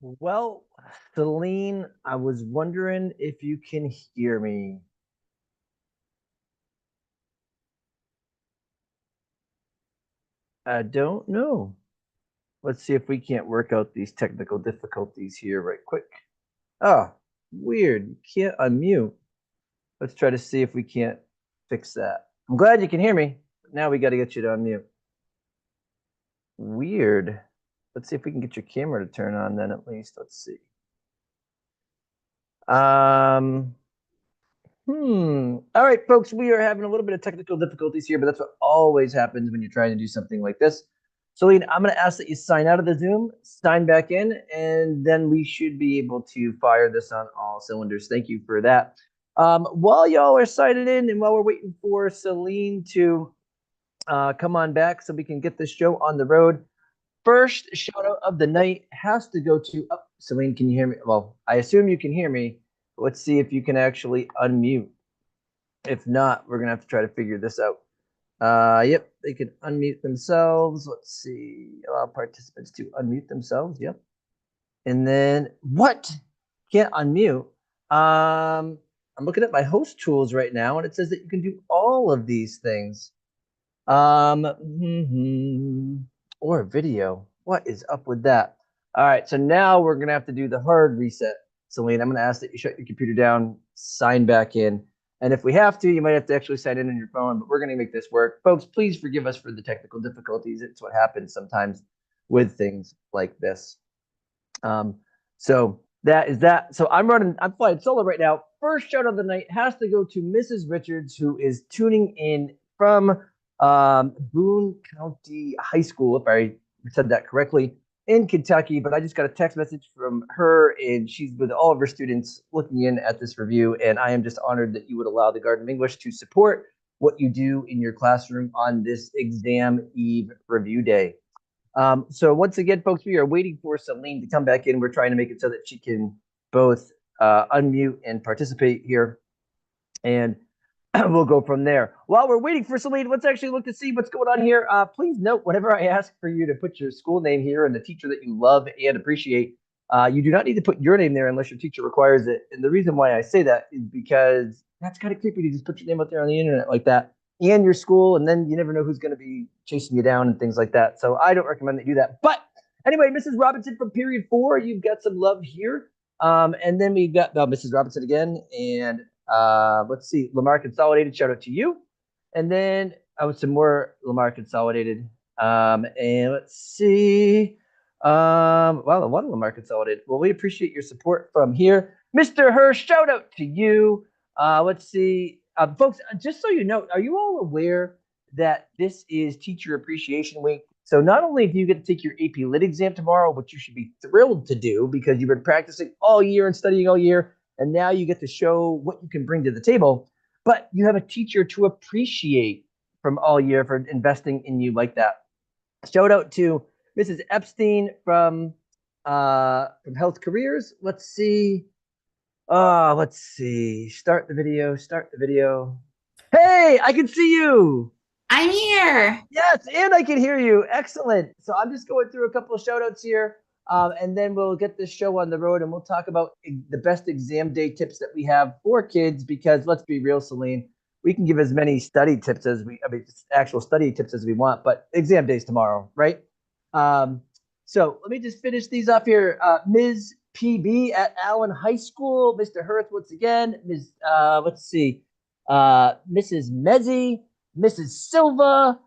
Well, Celine, I was wondering if you can hear me. I don't know. Let's see if we can't work out these technical difficulties here right quick. Oh, weird. You can't unmute. Let's try to see if we can't fix that. I'm glad you can hear me. But now we got to get you to unmute. Weird. Let's see if we can get your camera to turn on then at least. Let's see. Um, All right, folks, we are having a little bit of technical difficulties here, but that's what always happens when you're trying to do something like this. Celine, I'm going to ask that you sign out of the Zoom, sign back in, and then we should be able to fire this on all cylinders. Thank you for that. While y'all are signing in and while we're waiting for Celine to come on back so we can get this show on the road, first shout out of the night has to go to Celine. Can you hear me? Well, I assume you can hear me. Let's see if you can actually unmute. If not, we're gonna have to try to figure this out. Yep, they can unmute themselves. Let's see, allow participants to unmute themselves. Yep, and then what? Can't unmute. I'm looking at my host tools right now, and it says that you can do all of these things. Or video. What is up with that? All right, so now we're gonna have to do the hard reset. Celine, I'm gonna ask that you shut your computer down, sign back in, and if we have to, you might have to actually sign in on your phone, but we're gonna make this work. Folks, please forgive us for the technical difficulties. It's what happens sometimes with things like this. So that is that. So I'm flying solo right now. First shout out of the night has to go to Mrs. Richards, who is tuning in from Boone County High School, if I said that correctly, in Kentucky. But I just got a text message from her, and she's with all of her students looking in at this review. And I am just honored that you would allow the Garden of English to support what you do in your classroom on this exam eve review day. So once again, folks, we are waiting for Celine to come back in. We're trying to make it so that she can both unmute and participate here. And we'll go from there. While we're waiting for Celine, let's actually look to see what's going on here. Please note, whenever I ask for you to put your school name here and the teacher that you love and appreciate, you do not need to put your name there unless your teacher requires it. And the reason why I say that is because that's kind of creepy to just put your name out there on the internet like that and your school, and then you never know who's going to be chasing you down and things like that. So I don't recommend that you do that. But anyway, Mrs. Robinson from period 4, you've got some love here. And then we've got Mrs. Robinson again, and let's see, Lamar Consolidated, shout out to you. And then some more Lamar Consolidated. And let's see. Well, one Lamar Consolidated. Well, we appreciate your support from here. Mr. Hirsch, shout out to you. Let's see. Folks, just so you know, are you all aware that this is Teacher Appreciation Week? So not only do you get to take your AP Lit exam tomorrow, which you should be thrilled to do because you've been practicing all year and studying all year, and now you get to show what you can bring to the table, but you have a teacher to appreciate from all year for investing in you like that. Shout out to Mrs. Epstein from Health Careers. Let's see. Start the video. Hey, I can see you. I'm here. Yes, and I can hear you. Excellent. So I'm just going through a couple of shout outs here. And then we'll get this show on the road and we'll talk about the best exam day tips that we have for kids, because let's be real, Celine, we can give as many actual study tips as we want, but exam day's tomorrow, right? So let me just finish these off here. Ms. PB at Allen High School, Mr. Hirth once again, let's see, Mrs. Mezzi, Mrs. Silva,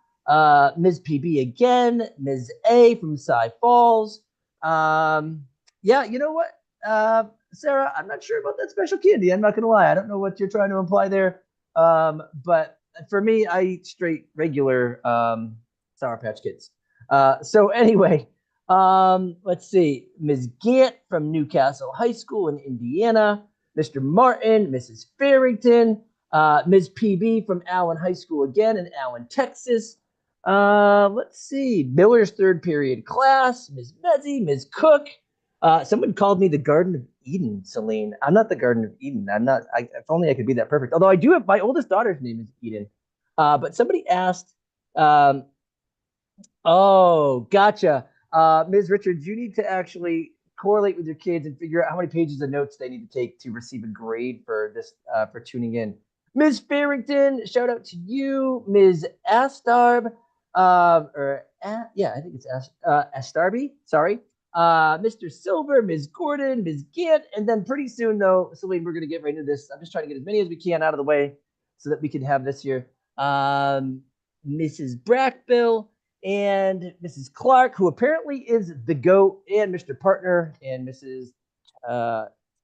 Ms. PB again, Ms. A from Cy Falls. Yeah, you know what, Sarah, I'm not sure about that special candy. I'm not gonna lie. I don't know what you're trying to imply there. But for me, I eat straight regular Sour Patch Kids. So anyway, let's see. Ms. Gant from Newcastle High School in Indiana, Mr. Martin, Mrs. Farrington, Ms. PB from Allen High School again in Allen, Texas. Let's see. Miller's third period class, Ms. Mezzi, Ms. Cook. Someone called me the Garden of Eden, Celine. I'm not the Garden of Eden. If only I could be that perfect. Although I do have, my oldest daughter's name is Eden. But somebody asked, oh, gotcha. Ms. Richards, you need to actually correlate with your kids and figure out how many pages of notes they need to take to receive a grade for this for tuning in. Ms. Farrington, shout out to you. Ms. Astarb, yeah, I think it's Astarby. Sorry. Mr. Silver, Ms. Gordon, Ms. Gant, and then pretty soon, though, Celine, we're going to get right into this. I'm just trying to get as many as we can out of the way so that we can have this here. Mrs. Brackbill and Mrs. Clark, who apparently is the GOE, and Mr. Partner and Mrs.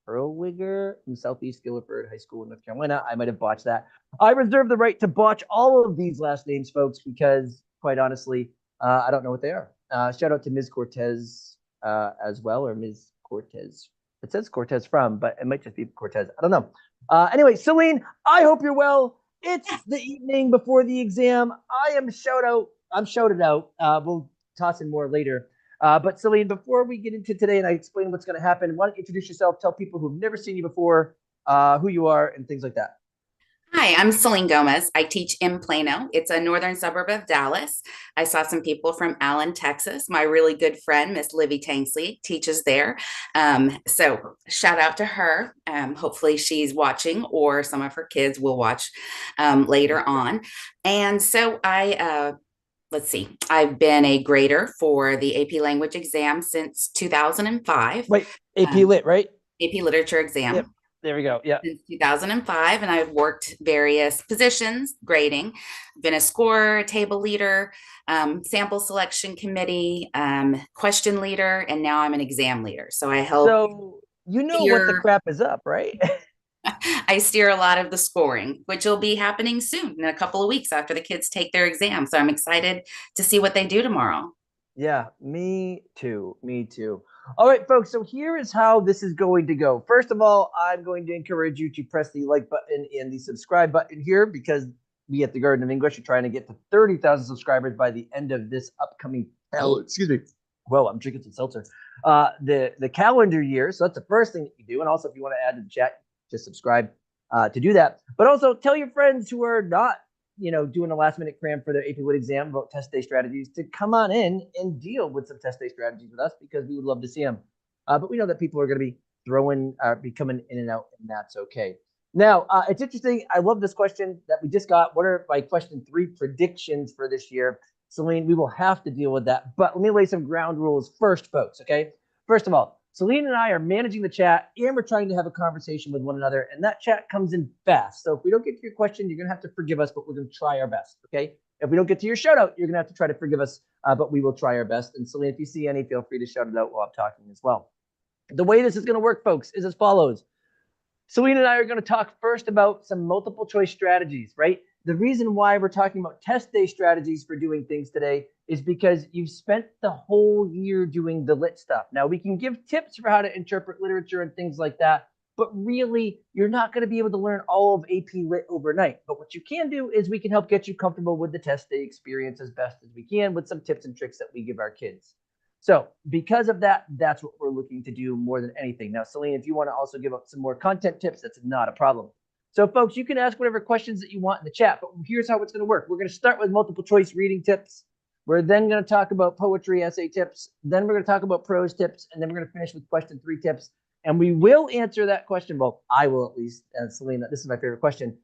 Earlwiger from Southeast Guilford High School in North Carolina. I might have botched that. I reserve the right to botch all of these last names, folks, because quite honestly, I don't know what they are. Shout out to Ms. Cortez as well, or Ms. Cortez. It says Cortez from, but it might just be Cortez. I don't know. Anyway, Celine, I hope you're well. It's the evening before the exam. I'm shouted out. We'll toss in more later. But Celine, before we get into today and I explain what's going to happen, why don't you introduce yourself, tell people who've never seen you before who you are and things like that. Hi, I'm Celine Gomez. I teach in Plano. It's a northern suburb of Dallas. I saw some people from Allen, Texas. My really good friend, Miss Livy Tanksley, teaches there. So shout out to her. Hopefully she's watching or some of her kids will watch later on. And so let's see, I've been a grader for the AP language exam since 2005. Wait, AP Lit, right? AP literature exam. Yep. There we go. Yeah. Since 2005, and I've worked various positions, grading, been a scorer, table leader, sample selection committee, question leader, and now I'm an exam leader. So I help. So you know what the crap is up, right? I steer a lot of the scoring, which will be happening soon in a couple of weeks after the kids take their exam. So I'm excited to see what they do tomorrow. Yeah, me too. Me too. All right, folks. So here is how this is going to go. First of all, I'm going to encourage you to press the like button and the subscribe button here because we at the Garden of English are trying to get to 30,000 subscribers by the end of this upcoming. Excuse me. Well, I'm drinking some seltzer. The calendar year. So that's the first thing that you do. And also, if you want to add to the chat, just subscribe to do that. But also tell your friends who are not doing a last minute cram for their AP Lit exam about test day strategies to come on in and deal with some test day strategies with us because we would love to see them. But we know that people are going to be coming in and out, and that's okay. Now, it's interesting. I love this question that we just got. What are my question 3 predictions for this year? Celine, we will have to deal with that. But let me lay some ground rules first, folks, okay? First of all, Celine and I are managing the chat, and we're trying to have a conversation with one another, and that chat comes in fast. So if we don't get to your question, you're going to have to forgive us, but we're going to try our best, okay? If we don't get to your shout-out, you're going to have to try to forgive us, but we will try our best. And Celine, if you see any, feel free to shout it out while I'm talking as well. The way this is going to work, folks, is as follows. Celine and I are going to talk first about some multiple choice strategies, right? The reason why we're talking about test day strategies for doing things today is because you've spent the whole year doing the lit stuff. Now, we can give tips for how to interpret literature and things like that, but really, you're not going to be able to learn all of AP Lit overnight. But what you can do is we can help get you comfortable with the test day experience as best as we can with some tips and tricks that we give our kids. So because of that, that's what we're looking to do more than anything. Now, Celine, if you want to also give up some more content tips, that's not a problem. So folks, you can ask whatever questions that you want in the chat, but here's how it's going to work. We're going to start with multiple choice reading tips. We're then going to talk about poetry essay tips. Then we're going to talk about prose tips. And then we're going to finish with question 3 tips. And we will answer that question. Well, I will at least. And Celine, this is my favorite question.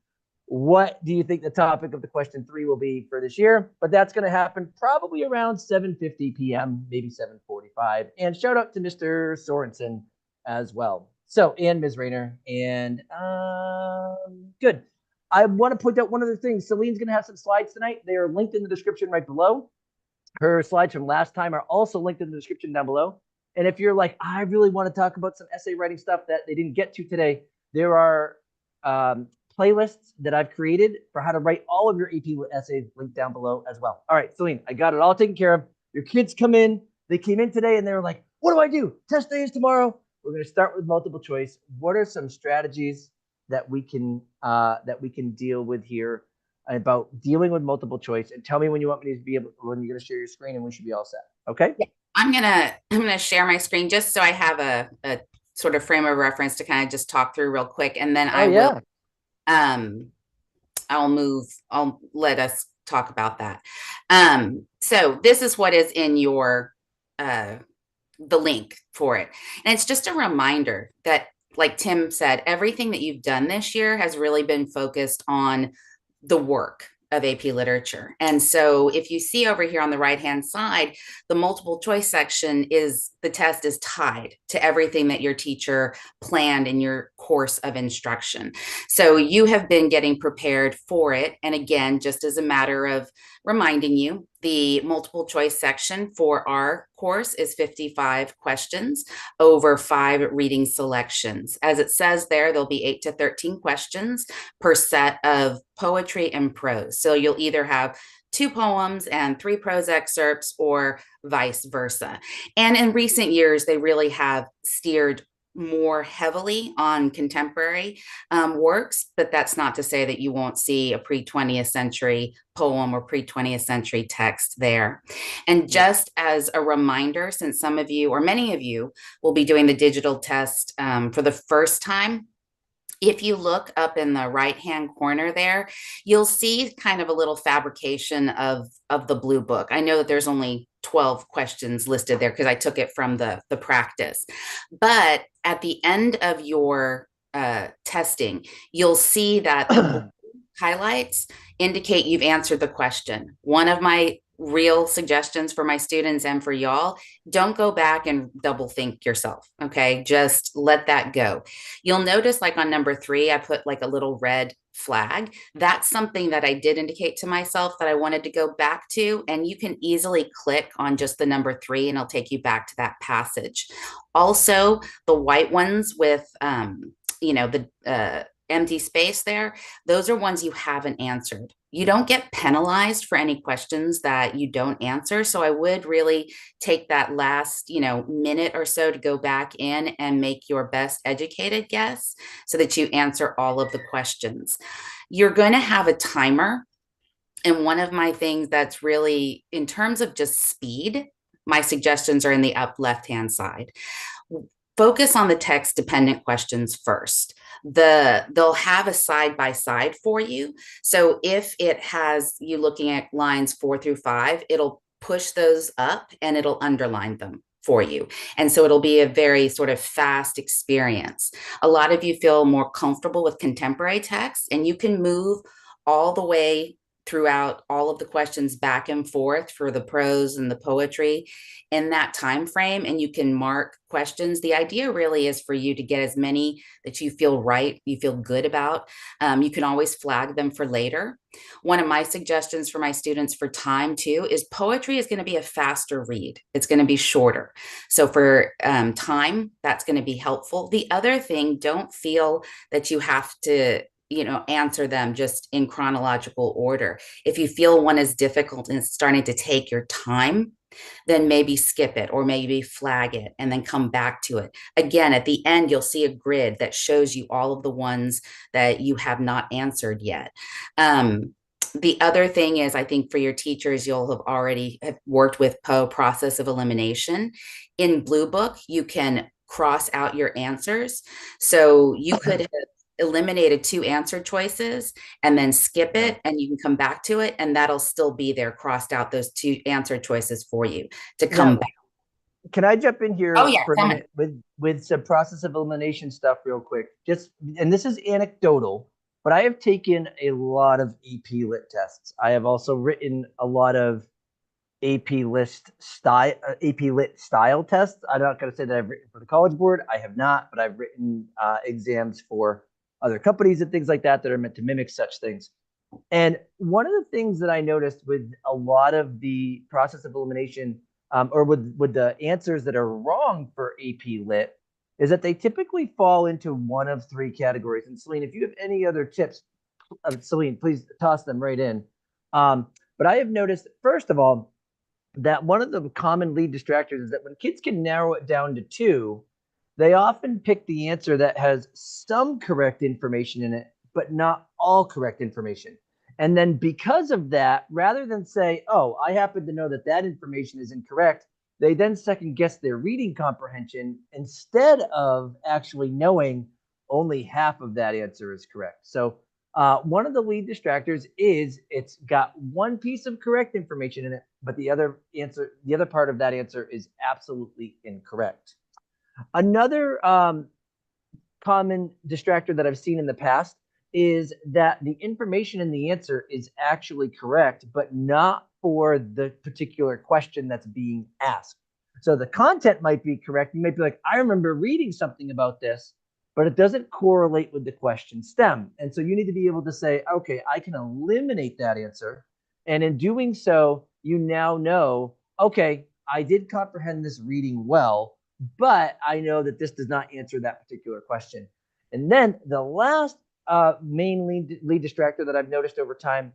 What do you think the topic of the question 3 will be for this year? But that's going to happen probably around 7:50 p.m., maybe 7:45. And shout out to Mr. Sorensen as well. So, and Ms. Rayner. And good. I want to point out one other thing. Celine's going to have some slides tonight. They are linked in the description right below. Her slides from last time are also linked in the description down below. And if you're like, I really want to talk about some essay writing stuff that they didn't get to today, there are playlists that I've created for how to write all of your AP essays linked down below as well. All right, Celine, I got it all taken care of. Your kids come in. They came in today and they were like, what do I do? Test day is tomorrow. We're going to start with multiple choice. What are some strategies that we can deal with here about dealing with multiple choice? And tell me when you want me to be able, when you're going to share your screen, and we should be all set. Okay. Yeah. I'm gonna share my screen just so I have a sort of frame of reference to kind of just talk through real quick, and then I'll let us talk about that. So this is what is in your the link for it. And it's just a reminder that, like Timm said, everything that you've done this year has really been focused on the work of AP literature. And so if you see over here on the right hand side, the multiple choice section is the test is tied to everything that your teacher planned in your course of instruction. So you have been getting prepared for it. And again, just as a matter of reminding you, the multiple choice section for our course is 55 questions over 5 reading selections. As it says there, there'll be 8 to 13 questions per set of poetry and prose. So you'll either have 2 poems and 3 prose excerpts or vice versa. And in recent years, they really have steered more heavily on contemporary works, but that's not to say that you won't see a pre-20th century poem or pre-20th century text there. And just as a reminder, since some of you or many of you will be doing the digital test for the first time, if you look up in the right hand corner there, you'll see kind of a little fabrication of the blue book. I know that there's only 12 questions listed there because I took it from the practice. But at the end of your testing, you'll see that the highlights indicate you've answered the question. One of my real suggestions for my students and for y'all, don't go back and double think yourself. Okay. Just let that go. You'll notice like on number 3, I put like a little red flag. That's something that I did indicate to myself that I wanted to go back to. And you can easily click on just the number 3 and it'll take you back to that passage. Also, the white ones with, the empty space there, those are ones you haven't answered. You don't get penalized for any questions that you don't answer. So I would really take that last, minute or so to go back in and make your best educated guess so that you answer all of the questions. You're going to have a timer. And one of my things that's really, in terms of just speed, my suggestions are in the up left-hand side. Focus on the text dependent questions first. They'll have a side by side for you. So if it has you looking at lines 4 through 5, it'll push those up and it'll underline them for you. And so it'll be a very sort of fast experience. A lot of you feel more comfortable with contemporary text, and you can move all the way throughout all of the questions back and forth for the prose and the poetry in that time frame, and you can mark questions. The idea really is for you to get as many that you feel right, you feel good about. You can always flag them for later. One of my suggestions for my students for time too is poetry is going to be a faster read. It's going to be shorter. So for time, that's going to be helpful. The other thing, don't feel that you have to answer them just in chronological order. If you feel one is difficult and it's starting to take your time, then maybe skip it or maybe flag it and then come back to it. Again, at the end, you'll see a grid that shows you all of the ones that you have not answered yet. The other thing is, I think for your teachers, you'll have already worked with process of elimination. In Blue Book, you can cross out your answers. So you could have eliminated 2 answer choices and then skip it, and you can come back to it, and that'll still be there crossed out, those 2 answer choices for you to come back. Can I jump in here yeah, for a minute with some process of elimination stuff real quick? And this is anecdotal, but I have taken a lot of AP Lit tests. I have also written a lot of AP Lit style tests. I'm not going to say that I've written for the College Board. I have not, but I've written exams for other companies and things like that are meant to mimic such things. And one of the things that I noticed with a lot of the process of elimination, or with the answers that are wrong for AP Lit, is that they typically fall into one of 3 categories. And Celine, if you have any other tips, Celine, please toss them right in. But I have noticed, first of all, that one of the common lead distractors is that when kids can narrow it down to 2, they often pick the answer that has some correct information in it, but not all correct information. And then because of that, rather than say, oh, I happen to know that that information is incorrect, they then second guess their reading comprehension instead of actually knowing only half of that answer is correct. So one of the lead distractors is it's got one piece of correct information in it, but the other part of that answer is absolutely incorrect. Another common distractor that I've seen in the past is that the information in the answer is actually correct, but not for the particular question that's being asked. So the content might be correct. You might be like, I remember reading something about this, but it doesn't correlate with the question stem. And so you need to be able to say, okay, I can eliminate that answer. And in doing so, you now know, okay, I did comprehend this reading well, but I know that this does not answer that particular question. And then the last main lead distractor that I've noticed over time,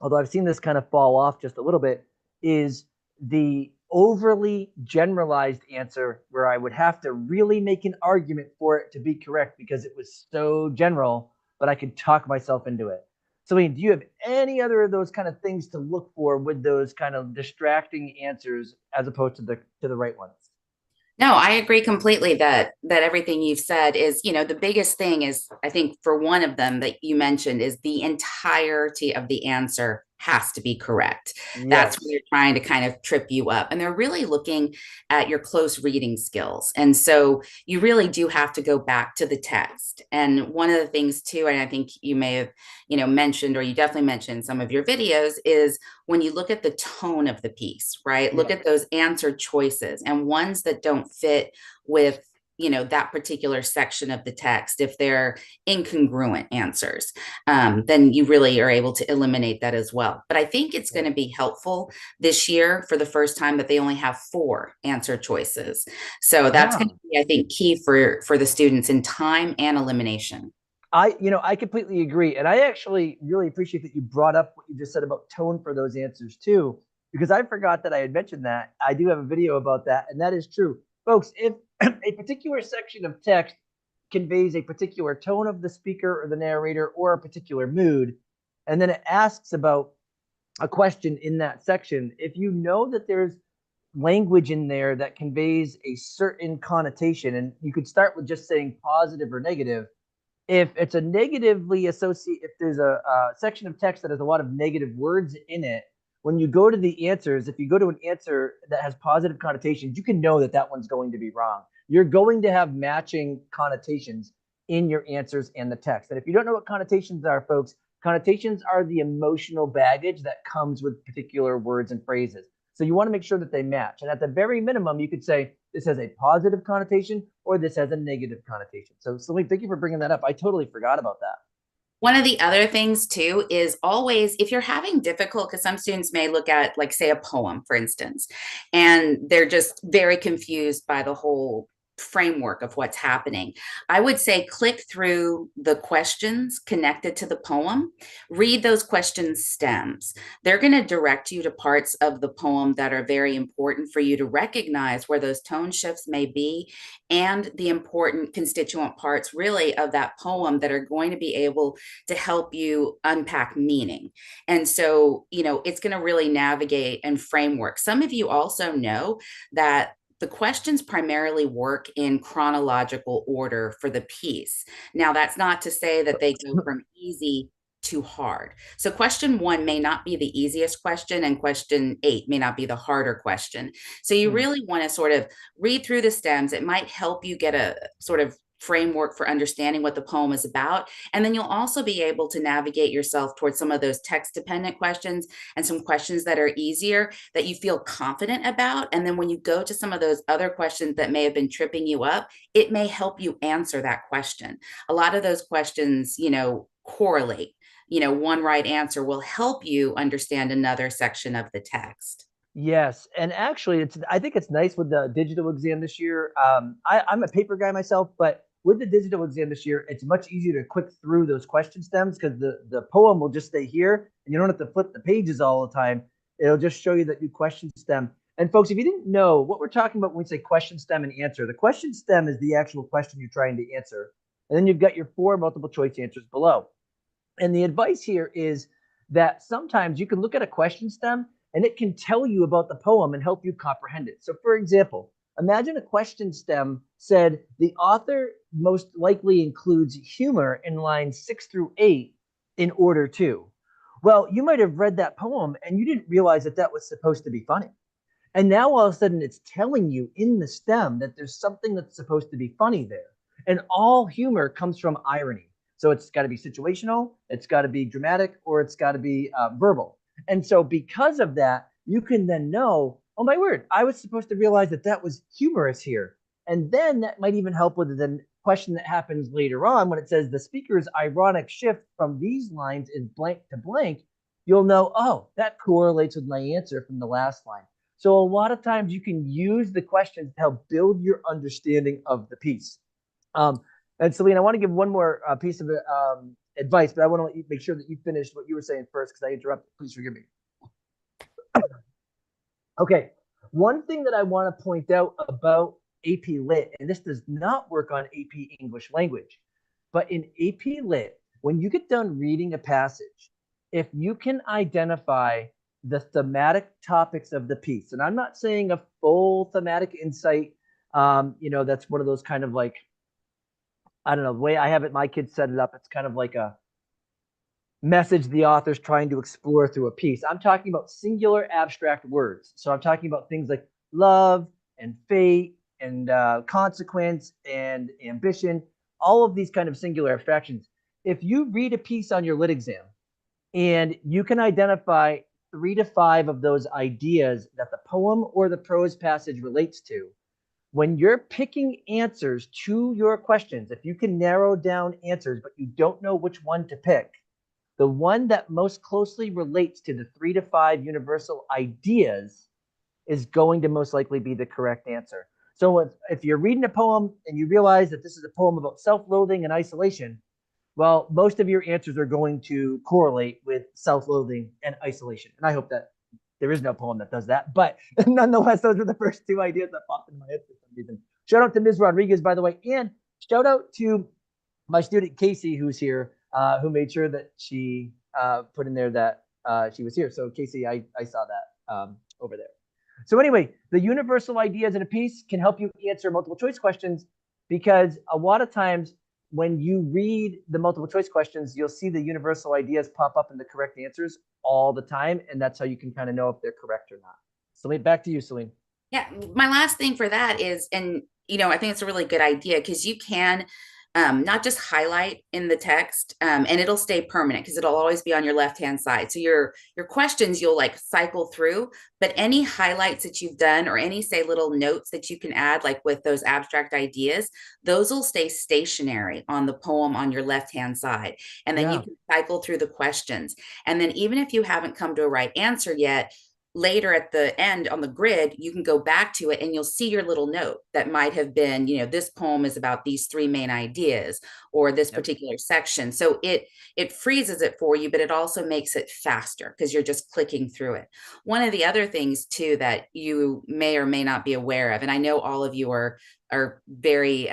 although I've seen this kind of fall off just a little bit, is the overly generalized answer where I would have to really make an argument for it to be correct because it was so general, but I could talk myself into it. Celine, do you have any other of those kind of things to look for with those kind of distracting answers as opposed to the right ones? No, I agree completely that everything you've said is, the biggest thing is, I think for one of them that you mentioned is the entirety of the answer has to be correct. That's Yes. when you're trying to kind of trip you up. And they're really looking at your close reading skills. And so you really do have to go back to the text. And one of the things too, and I think you may have, mentioned, or you definitely mentioned in some of your videos, is when you look at the tone of the piece, right? Look at those answer choices and ones that don't fit with that particular section of the text. If they're incongruent answers, then you really are able to eliminate that as well. But I think it's going to be helpful this year for the first time that they only have 4 answer choices. So that's Yeah. going to be, I think, key for the students in time and elimination. I completely agree. And I actually really appreciate that you brought up what you just said about tone for those answers too, because I forgot that I had mentioned that. I do have a video about that, and that is true. Folks, if a particular section of text conveys a particular tone of the speaker or the narrator or a particular mood, and then it asks about a question in that section, if you know that there's language in there that conveys a certain connotation, and you could start with just saying positive or negative. If it's a negatively associated, if there's a section of text that has a lot of negative words in it, when you go to the answers, if you go to an answer that has positive connotations, you can know that that one's going to be wrong. You're going to have matching connotations in your answers and the text. And if you don't know what connotations are, folks, connotations are the emotional baggage that comes with particular words and phrases. So you want to make sure that they match. And at the very minimum, you could say this has a positive connotation or this has a negative connotation. So Celine, thank you for bringing that up. I totally forgot about that. One of the other things too is always, if you're having difficult, because some students may look at, like, say, a poem, for instance, and they're just very confused by the whole framework of what's happening. I would say click through the questions connected to the poem, read those question stems. They're going to direct you to parts of the poem that are very important for you to recognize where those tone shifts may be, and the important constituent parts really of that poem that are going to be able to help you unpack meaning. And so, it's going to really navigate and framework. Some of you also know that the questions primarily work in chronological order for the piece. Now, that's not to say that they go from easy to hard. So question 1 may not be the easiest question, and question 8 may not be the harder question. So you really want to sort of read through the stems. It might help you get a sort of framework for understanding what the poem is about. And then you'll also be able to navigate yourself towards some of those text dependent questions and some questions that are easier that you feel confident about. And then when you go to some of those other questions that may have been tripping you up, it may help you answer that question. A lot of those questions, correlate. One right answer will help you understand another section of the text. Yes, and actually, I think it's nice with the digital exam this year. I'm a paper guy myself, but with the digital exam this year, it's much easier to click through those question stems because the poem will just stay here, and you don't have to flip the pages all the time. It'll just show you that new question stem. And folks, if you didn't know what we're talking about when we say question stem and answer, the question stem is the actual question you're trying to answer, and then you've got your 4 multiple choice answers below. And the advice here is that sometimes you can look at a question stem and it can tell you about the poem and help you comprehend it. So, for example, imagine a question stem said the author most likely includes humor in lines 6 through 8 in order to. Well, you might have read that poem and you didn't realize that that was supposed to be funny. And now all of a sudden it's telling you in the stem that there's something that's supposed to be funny there. And all humor comes from irony. So it's got to be situational, it's got to be dramatic, or it's got to be verbal. And so because of that, you can then know, oh my word, I was supposed to realize that that was humorous here. And then that might even help with the question that happens later on when it says the speaker's ironic shift from these lines is blank to blank. You'll know, oh, that correlates with my answer from the last line. So a lot of times you can use the questions to help build your understanding of the piece. And Celine, I want to give one more piece of advice, but I want to make sure that you finish what you were saying first because I interrupted. Please forgive me. Okay. One thing that I want to point out about AP Lit, and this does not work on AP English language, but in AP Lit, when you get done reading a passage, if you can identify the thematic topics of the piece, and I'm not saying a full thematic insight, that's one of those kind of like, I don't know, the way I have it, my kids set it up, it's kind of like a message the author's trying to explore through a piece. I'm talking about singular abstract words. So I'm talking about things like love and fate and consequence and ambition, all of these kind of singular abstractions. If you read a piece on your lit exam and you can identify 3 to 5 of those ideas that the poem or the prose passage relates to, when you're picking answers to your questions, if you can narrow down answers, but you don't know which one to pick, the one that most closely relates to the 3 to 5 universal ideas is going to most likely be the correct answer. So if you're reading a poem and you realize that this is a poem about self-loathing and isolation, well, most of your answers are going to correlate with self-loathing and isolation. And I hope that there is no poem that does that. But nonetheless, those are the first 2 ideas that popped in my head for some reason. Shout out to Ms. Rodriguez, by the way. And shout out to my student, Casey, who's here, who made sure that she put in there that she was here. So Casey, I saw that over there. So anyway, the universal ideas in a piece can help you answer multiple choice questions because a lot of times when you read the multiple choice questions, you'll see the universal ideas pop up in the correct answers all the time. And that's how you can kind of know if they're correct or not. Celine, back to you, Celine. Yeah, my last thing for that is, and I think it's a really good idea because you can not just highlight in the text, and it'll stay permanent because it'll always be on your left hand side. So your questions you'll like cycle through, but any highlights that you've done or any say little notes that you can add, like with those abstract ideas, those will stay stationary on the poem on your left hand side, and then you can cycle through the questions. And then even if you haven't come to a right answer yet, later at the end on the grid, you can go back to it and you'll see your little note that might have been, this poem is about these 3 main ideas or this particular section. So it freezes it for you, but it also makes it faster because you're just clicking through it. One of the other things too that you may or may not be aware of, and I know all of you are very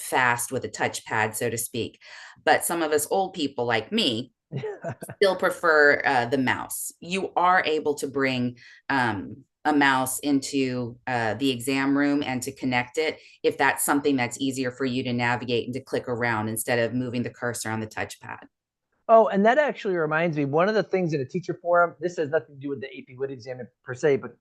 fast with a touchpad, so to speak, but some of us old people like me still prefer the mouse. You are able to bring a mouse into the exam room and to connect it if that's something that's easier for you to navigate and to click around instead of moving the cursor on the touchpad. Oh, and that actually reminds me, one of the things in a teacher forum, this has nothing to do with the AP Lit exam per se, but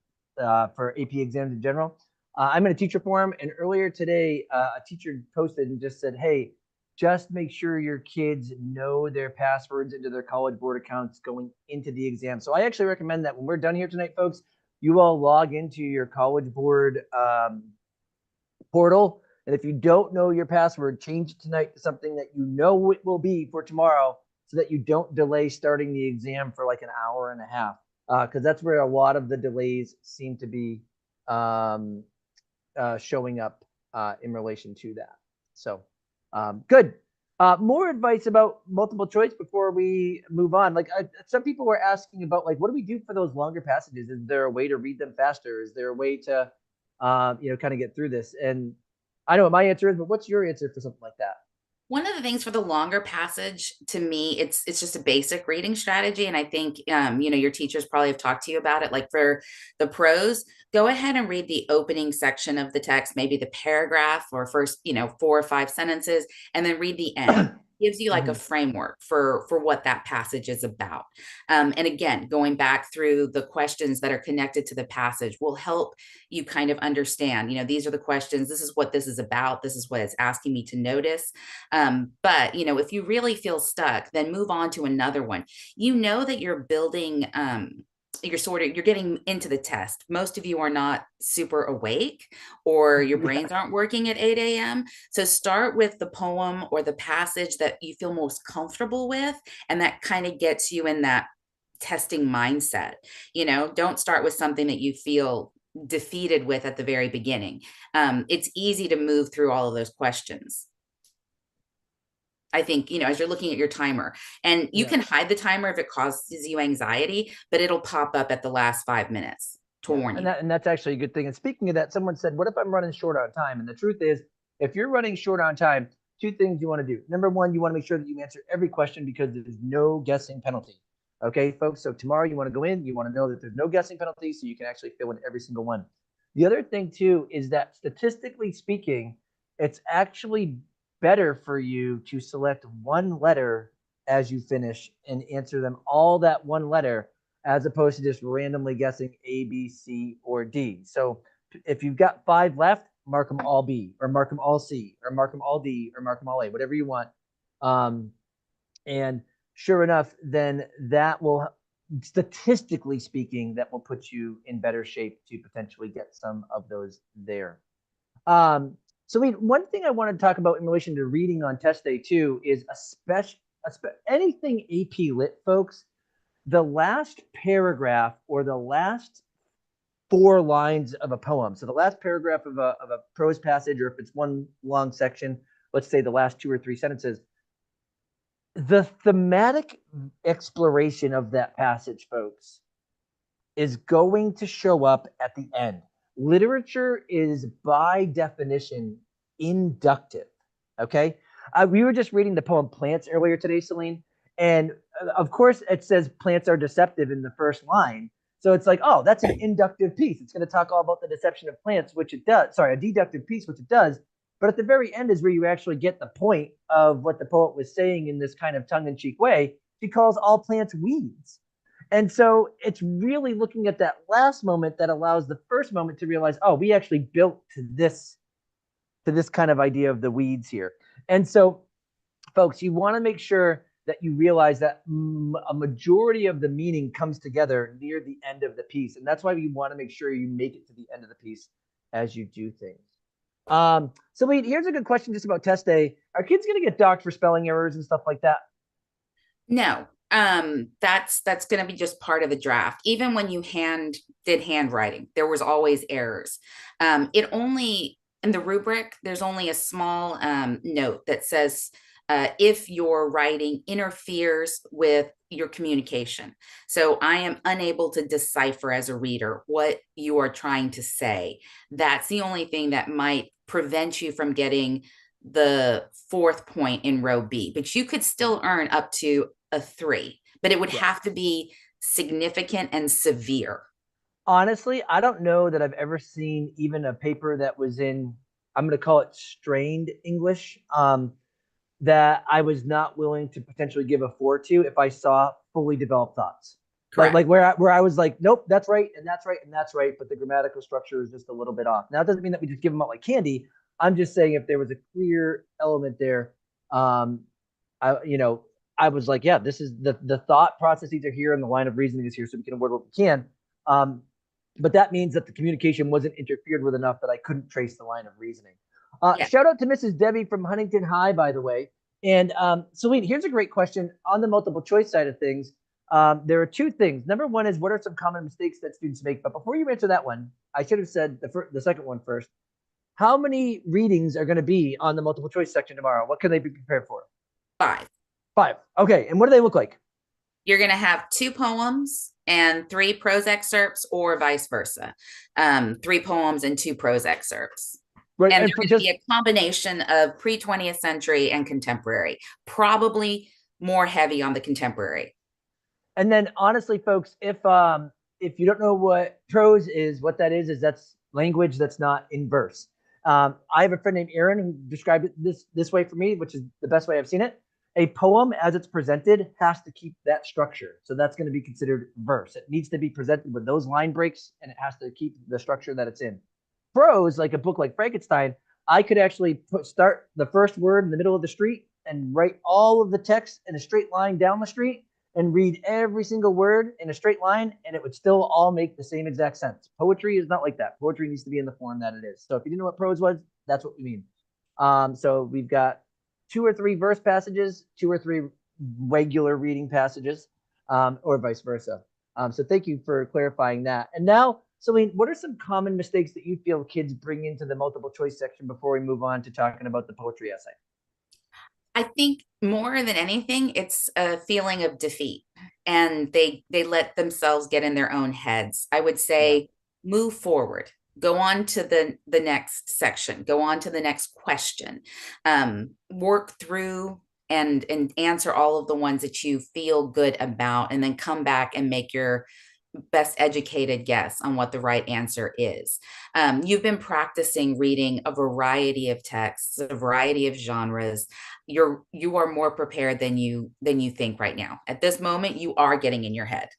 for AP exams in general, I'm in a teacher forum, and earlier today, a teacher posted and just said, hey, just make sure your kids know their passwords into their College Board accounts going into the exam. So I actually recommend that when we're done here tonight, folks, you all log into your College Board portal. And if you don't know your password, change it tonight to something that you know it will be for tomorrow so that you don't delay starting the exam for like an hour and a half. Because that's where a lot of the delays seem to be showing up in relation to that. So good. More advice about multiple choice before we move on. Like some people were asking about like, what do we do for those longer passages? Is there a way to read them faster? Is there a way to, kind of get through this? And I know what my answer is, but what's your answer for something like that? One of the things for the longer passage, to me, it's just a basic reading strategy, and I think your teachers probably have talked to you about it. Like for the prose, go ahead and read the opening section of the text, maybe the paragraph or first 4 or 5 sentences, and then read the end. gives you like a Mhm. framework for what that passage is about. And again, going back through the questions that are connected to the passage will help you kind of understand, these are the questions, this is what this is about, this is what it's asking me to notice. But if you really feel stuck, then move on to another one. That you're building, you're getting into the test. Most of you are not super awake, or your Yeah. brains aren't working at 8 a.m. So start with the poem or the passage that you feel most comfortable with, and that kind of gets you in that testing mindset. Don't start with something that you feel defeated with at the very beginning. It's easy to move through all of those questions. I think, as you're looking at your timer, and you Yeah. can hide the timer if it causes you anxiety, but it'll pop up at the last 5 minutes to Yeah, warn and you. that's actually a good thing. And speaking of that, someone said, "What if I'm running short on time?" And the truth is, if you're running short on time, two things you want to do. Number one, you want to make sure that you answer every question because there's no guessing penalty. Okay, folks. So tomorrow you want to go in, you want to know that there's no guessing penalty, so you can actually fill in every single one. The other thing too is that statistically speaking, it's actually better for you to select one letter as you finish and answer them all that one letter as opposed to just randomly guessing A, B, C, or D. So if you've got 5 left, mark them all B, or mark them all C, or mark them all D, or mark them all A, whatever you want. And sure enough, then that will, statistically speaking, that will put you in better shape to potentially get some of those there. So, one thing I want to talk about in relation to reading on test day too is anything AP Lit, folks. The last paragraph or the last 4 lines of a poem. So the last paragraph of a prose passage, or if it's one long section, let's say the last 2 or 3 sentences, the thematic exploration of that passage, folks, is going to show up at the end. Literature is by definition inductive. Okay. We were just reading the poem Plants earlier today, Celine. And of course, it says plants are deceptive in the first line. So it's like, oh, that's an inductive piece. It's going to talk all about the deception of plants, which it does. Sorry, a deductive piece, which it does. But at the very end is where you actually get the point of what the poet was saying in this kind of tongue in cheek way. She calls all plants weeds. And so it's really looking at that last moment that allows the first moment to realize, oh, we actually built to this kind of idea of the weeds here. And so, folks, you want to make sure that you realize that a majority of the meaning comes together near the end of the piece. And that's why you want to make sure you make it to the end of the piece as you do things. So here's a good question just about test day. Are kids going to get docked for spelling errors and stuff like that? No, that's going to be just part of the draft. Even when you did handwriting, there was always errors. It only in the rubric, there's only a small note that says if your writing interferes with your communication. So I am unable to decipher as a reader what you are trying to say. That's the only thing that might prevent you from getting the 4th point in row B, but you could still earn up to a 3, but it would Yeah. have to be significant and severe. Honestly, I don't know that I've ever seen even a paper that was in, I'm going to call it strained English, that I was not willing to potentially give a 4 to if I saw fully developed thoughts. Correct. Like where I was like, nope, that's right, and that's right, and that's right, but the grammatical structure is just a little bit off. Now, it doesn't mean that we just give them out like candy. I'm just saying if there was a clear element there, um, I I was like, yeah, this is the thought processes are here and the line of reasoning is here, so we can avoid what we can. Um, but that means that the communication wasn't interfered with enough that I couldn't trace the line of reasoning. Yeah. Shout out to Mrs. Debbie from Huntington High, by the way. And Celine, here's a great question on the multiple choice side of things. There are 2 things. Number one is, what are some common mistakes that students make? But before you answer that one, I should have said the second one first. How many readings are going to be on the multiple choice section tomorrow? What can they be prepared for? 5. 5. Okay. And what do they look like? You're going to have 2 poems and 3 prose excerpts, or vice versa. 3 poems and 2 prose excerpts. Right. And And they're for going to just be a combination of pre-20th century and contemporary, probably more heavy on the contemporary. And then honestly, folks, if you don't know what prose is, what that is that's language that's not in verse. I have a friend named Aaron who described it this way for me, which is the best way I've seen it. A poem as it's presented has to keep that structure. So that's going to be considered verse. It needs to be presented with those line breaks and it has to keep the structure that it's in. Prose, like a book like Frankenstein, I could actually start the first word in the middle of the street and write all of the text in a straight line down the street and read every single word in a straight line, and it would still all make the same exact sense. Poetry is not like that. Poetry needs to be in the form that it is. So if you didn't know what prose was, that's what we mean. So we've got 2 or 3 verse passages, 2 or 3 regular reading passages, or vice versa. So thank you for clarifying that. And now, Celine, what are some common mistakes that you feel kids bring into the multiple choice section before we move on to talking about the poetry essay? I think more than anything, it's a feeling of defeat, and they let themselves get in their own heads. I would Yeah. say move forward, go on to the next section, go on to the next question, work through and answer all of the ones that you feel good about, and then come back and make your best educated guess on what the right answer is. You've been practicing reading a variety of texts, a variety of genres. You are more prepared than you think right now. At this moment, you are getting in your head.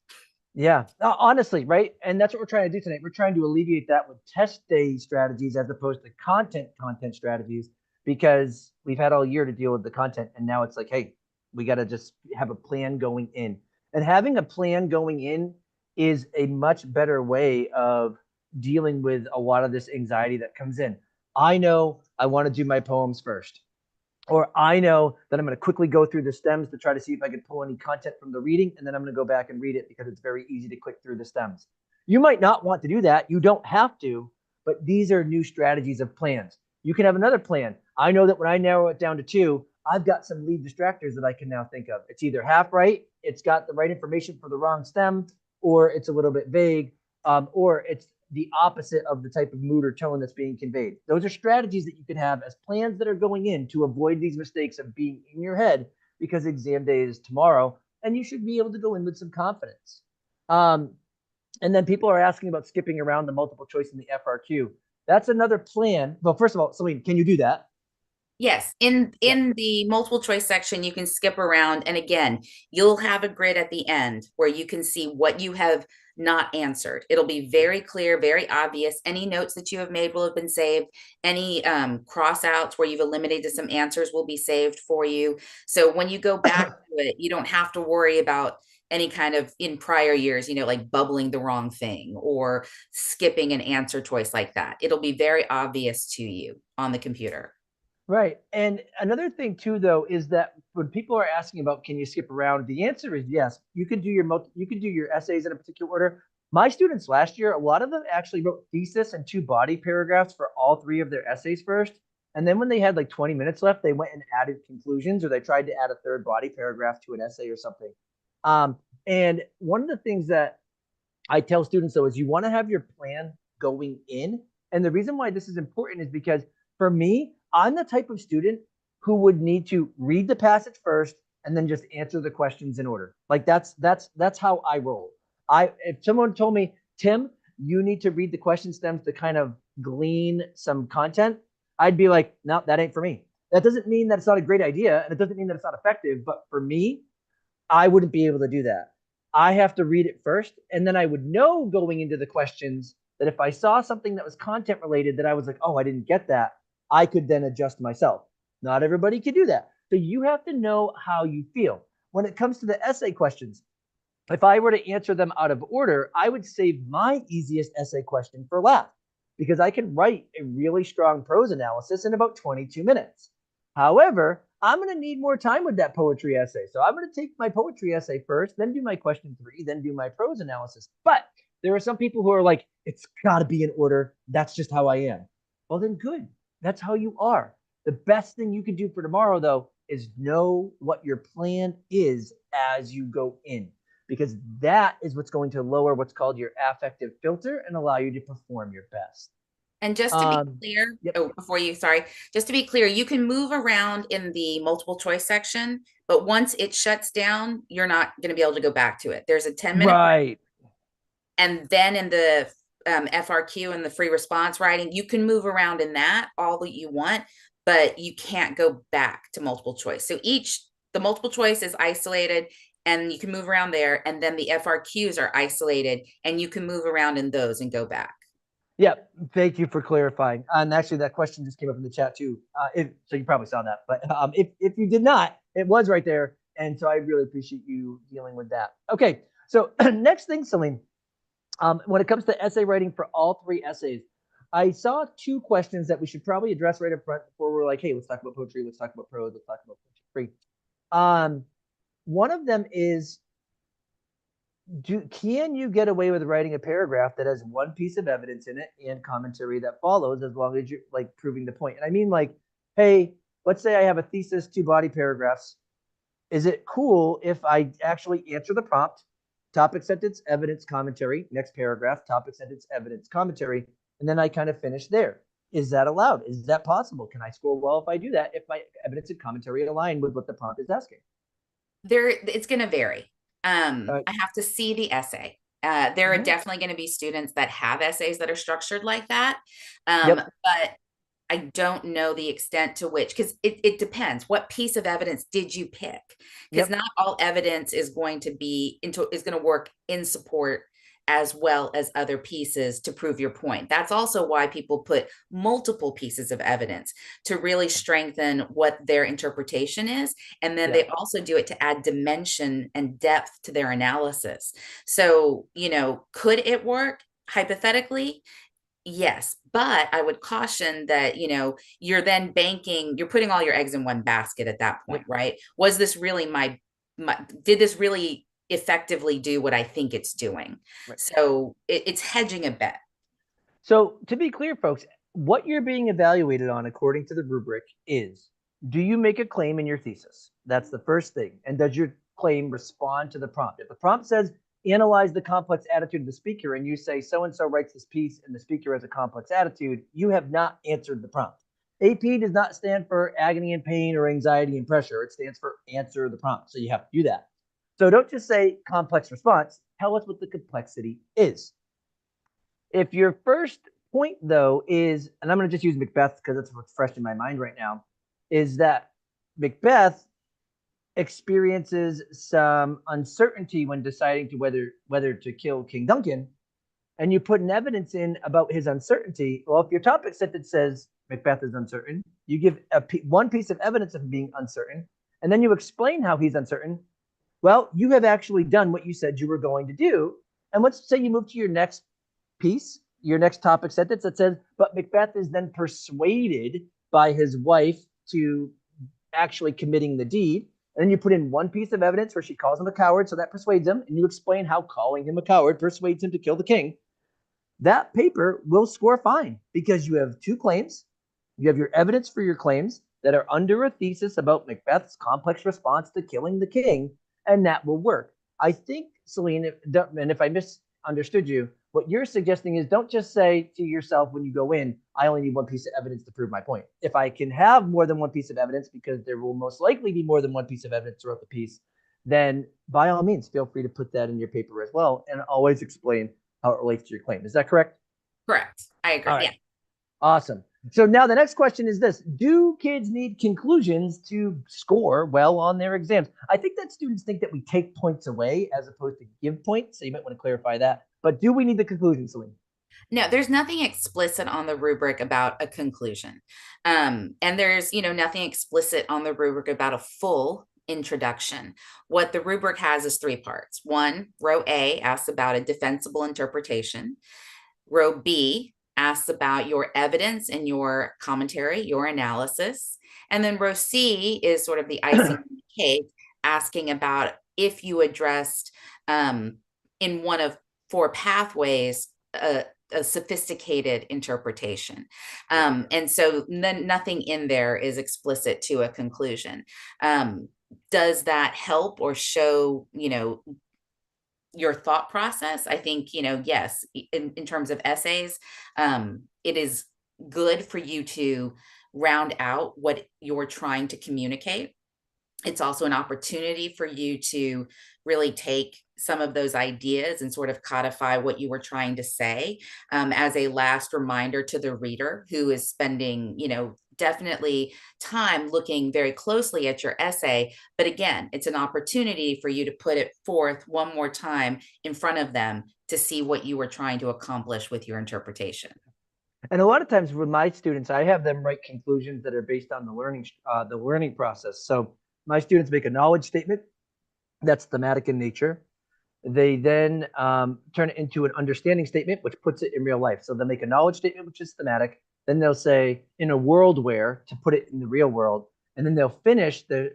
Yeah, honestly, right? And that's what we're trying to do tonight. We're trying to alleviate that with test day strategies as opposed to content strategies, because we've had all year to deal with the content. And now it's like, hey, we got to just have a plan going in. And having a plan going in is a much better way of dealing with a lot of this anxiety that comes in. I know I want to do my poems first, or I know that I'm going to quickly go through the stems to try to see if I can pull any content from the reading, and then I'm going to go back and read it because it's very easy to click through the stems. You might not want to do that. You don't have to, but these are new strategies of plans. You can have another plan. I know that when I narrow it down to 2, I've got some lead distractors that I can now think of. It's either half right, it's got the right information for the wrong stem, or it's a little bit vague, or it's the opposite of the type of mood or tone that's being conveyed. Those are strategies that you can have as plans that are going in to avoid these mistakes of being in your head, because exam day is tomorrow and you should be able to go in with some confidence. And then people are asking about skipping around the multiple choice in the FRQ. That's another plan. Well, first of all, Celine, can you do that? Yes, in the multiple choice section, you can skip around, and again, you'll have a grid at the end where you can see what you have not answered. It'll be very clear, very obvious. Any notes that you have made will have been saved. Any cross outs where you've eliminated some answers will be saved for you. So when you go back to it, you don't have to worry about any kind of in prior years, like bubbling the wrong thing or skipping an answer choice like that. It'll be very obvious to you on the computer. Right. And another thing too, though, is that when people are asking about can you skip around, the answer is yes. You can do your essays in a particular order. My students last year, a lot of them actually wrote thesis and 2 body paragraphs for all 3 of their essays first. And then when they had like 20 minutes left, they went and added conclusions, or they tried to add a 3rd body paragraph to an essay or something. And one of the things that I tell students, though, is you want to have your plan going in. And the reason why this is important is because for me, I'm the type of student who would need to read the passage first and then just answer the questions in order. Like that's how I roll. If someone told me, Tim, you need to read the question stems to kind of glean some content, I'd be like, no, that ain't for me. That doesn't mean that it's not a great idea, and it doesn't mean that it's not effective. But for me, I wouldn't be able to do that. I have to read it first, and then I would know going into the questions that if I saw something that was content related that I was like, oh, I didn't get that, I could then adjust myself. Not everybody can do that. So you have to know how you feel. When it comes to the essay questions, if I were to answer them out of order, I would save my easiest essay question for last, because I can write a really strong prose analysis in about 22 minutes. However, I'm going to need more time with that poetry essay. So I'm going to take my poetry essay first, then do my question 3, then do my prose analysis. But there are some people who are like, it's got to be in order. That's just how I am. Well, then good. That's how you are. The best thing you can do for tomorrow, though, is know what your plan is as you go in, because that is what's going to lower what's called your affective filter and allow you to perform your best. And just to be clear, Yep. oh, sorry, just to be clear, you can move around in the multiple choice section, but once it shuts down, you're not going to be able to go back to it. There's a 10-minute Right. and then in the FRQ and the free response writing, you can move around in that all that you want, but you can't go back to multiple choice. So the multiple choice is isolated and you can move around there. And then the FRQs are isolated and you can move around in those and go back. Yeah, thank you for clarifying. And actually, that question just came up in the chat too. So you probably saw that, but if you did not, it was right there. And so I really appreciate you dealing with that. Okay, so next thing, Celine, when it comes to essay writing for all three essays, I saw two questions that we should probably address right up front before we're like, hey, let's talk about poetry, let's talk about prose, let's talk about poetry. One of them is, can you get away with writing a paragraph that has one piece of evidence in it and commentary that follows, as long as you're like proving the point? And I mean, like, hey, let's say I have a thesis, 2 body paragraphs. Is it cool if I actually answer the prompt, topic, sentence, evidence, commentary, next paragraph, topic, sentence, evidence, commentary, and then I kind of finish there? Is that allowed? Is that possible? Can I score well if I do that, if my evidence and commentary align with what the prompt is asking? It's going to vary. I have to see the essay. There are definitely going to be students that have essays that are structured like that. But I don't know the extent to which, because it depends. What piece of evidence did you pick? Because not all evidence is going to work in support as well as other pieces to prove your point. That's also why people put multiple pieces of evidence to really strengthen what their interpretation is. And then they also do it to add dimension and depth to their analysis. So, could it work? Hypothetically, yes, but I would caution that, you're then you're putting all your eggs in one basket at that point, right? Was this really did this really effectively do what I think it's doing? Right. So it's hedging a bet. So to be clear, folks, what you're being evaluated on according to the rubric is, do you make a claim in your thesis? That's the first thing. And does your claim respond to the prompt? If the prompt says, analyze the complex attitude of the speaker, and you say so-and-so writes this piece and the speaker has a complex attitude, you have not answered the prompt. AP does not stand for agony and pain or anxiety and pressure. It stands for answer the prompt. So you have to do that. So don't just say complex response. Tell us what the complexity is. If your first point, though, is, and I'm going to just use Macbeth because that's what's fresh in my mind right now, is that Macbeth experiences some uncertainty when deciding to whether to kill King Duncan, and you put an evidence in about his uncertainty. Well, if your topic sentence says Macbeth is uncertain, you give one piece of evidence of being uncertain, and then you explain how he's uncertain. Well, you have actually done what you said you were going to do. And let's say you move to your next piece, your next topic sentence that says, but Macbeth is then persuaded by his wife to actually committing the deed. And then you put in one piece of evidence where she calls him a coward, so that persuades him, and you explain how calling him a coward persuades him to kill the king. That paper will score fine because you have 2 claims. You have your evidence for your claims that are under a thesis about Macbeth's complex response to killing the king, and that will work. I think, Celine, and if I misunderstood you, what you're suggesting is, don't just say to yourself when you go in, I only need one piece of evidence to prove my point. If I can have more than one piece of evidence, because there will most likely be more than one piece of evidence throughout the piece, then by all means, feel free to put that in your paper as well, and always explain how it relates to your claim. Is that correct? Correct. I agree. Right. Yeah. Awesome. So now the next question is this: do kids need conclusions to score well on their exams? I think that students think that we take points away as opposed to give points. So you might want to clarify that. But do we need the conclusion, Celine? No, there's nothing explicit on the rubric about a conclusion. And there's, nothing explicit on the rubric about a full introduction. What the rubric has is 3 parts. 1, row A asks about a defensible interpretation. Row B asks about your evidence and your commentary, your analysis. And then row C is sort of the icing on the cake, asking about if you addressed in one of 4 pathways a sophisticated interpretation. And so nothing in there is explicit to a conclusion. Does that help or show, your thought process? I think, yes, in terms of essays, it is good for you to round out what you're trying to communicate. It's also an opportunity for you to really take some of those ideas and sort of codify what you were trying to say, as a last reminder to the reader who is spending, definitely time looking very closely at your essay. But again, it's an opportunity for you to put it forth one more time in front of them to see what you were trying to accomplish with your interpretation. And a lot of times with my students, I have them write conclusions that are based on the learning process. So my students make a knowledge statement that's thematic in nature. They then turn it into an understanding statement, which puts it in real life. So they'll make a knowledge statement, which is thematic. Then they'll say in a world where, to put it in the real world. And then they'll finish the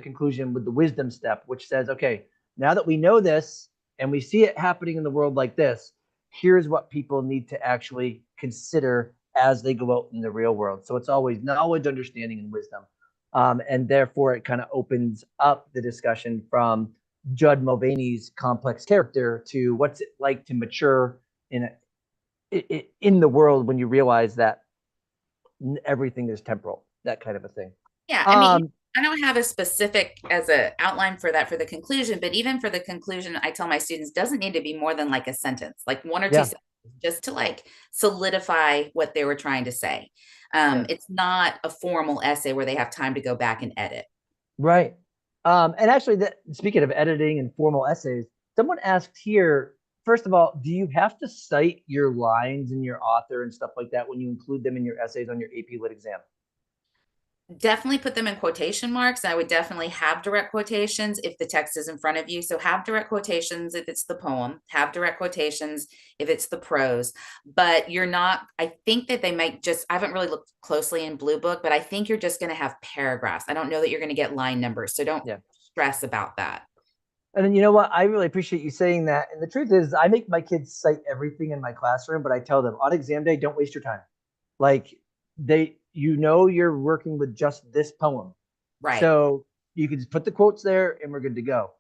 conclusion with the wisdom step, which says, okay, now that we know this and we see it happening in the world like this, here's what people need to actually consider as they go out in the real world. So it's always knowledge, understanding, and wisdom. And therefore, it kind of opens up the discussion from Judd Mulvaney's complex character to what's it like to mature in the world when you realize that everything is temporal, that kind of a thing. Yeah, I mean, I don't have a specific as a outline for that for the conclusion, but even for the conclusion, I tell my students doesn't need to be more than like a sentence, like one or two Yeah, sentences, just to like solidify what they were trying to say. yeah, It's not a formal essay where they have time to go back and edit. right. And actually, speaking of editing and formal essays, someone asked here, first of all, do you have to cite your lines and your author and stuff like that when you include them in your essays on your AP Lit exam? Definitely put them in quotation marks. I would definitely have direct quotations if the text is in front of you. So have direct quotations if it's the poem, have direct quotations if it's the prose. But you're not, I think that they might just, I haven't really looked closely in Blue Book, but I think you're just going to have paragraphs. I don't know that you're going to get line numbers. So don't Yeah. stress about that. And then you know what? I really appreciate you saying that. And the truth is, I make my kids cite everything in my classroom, but I tell them on exam day, don't waste your time. Like you're working with just this poem. Right. So you can just put the quotes there and we're good to go.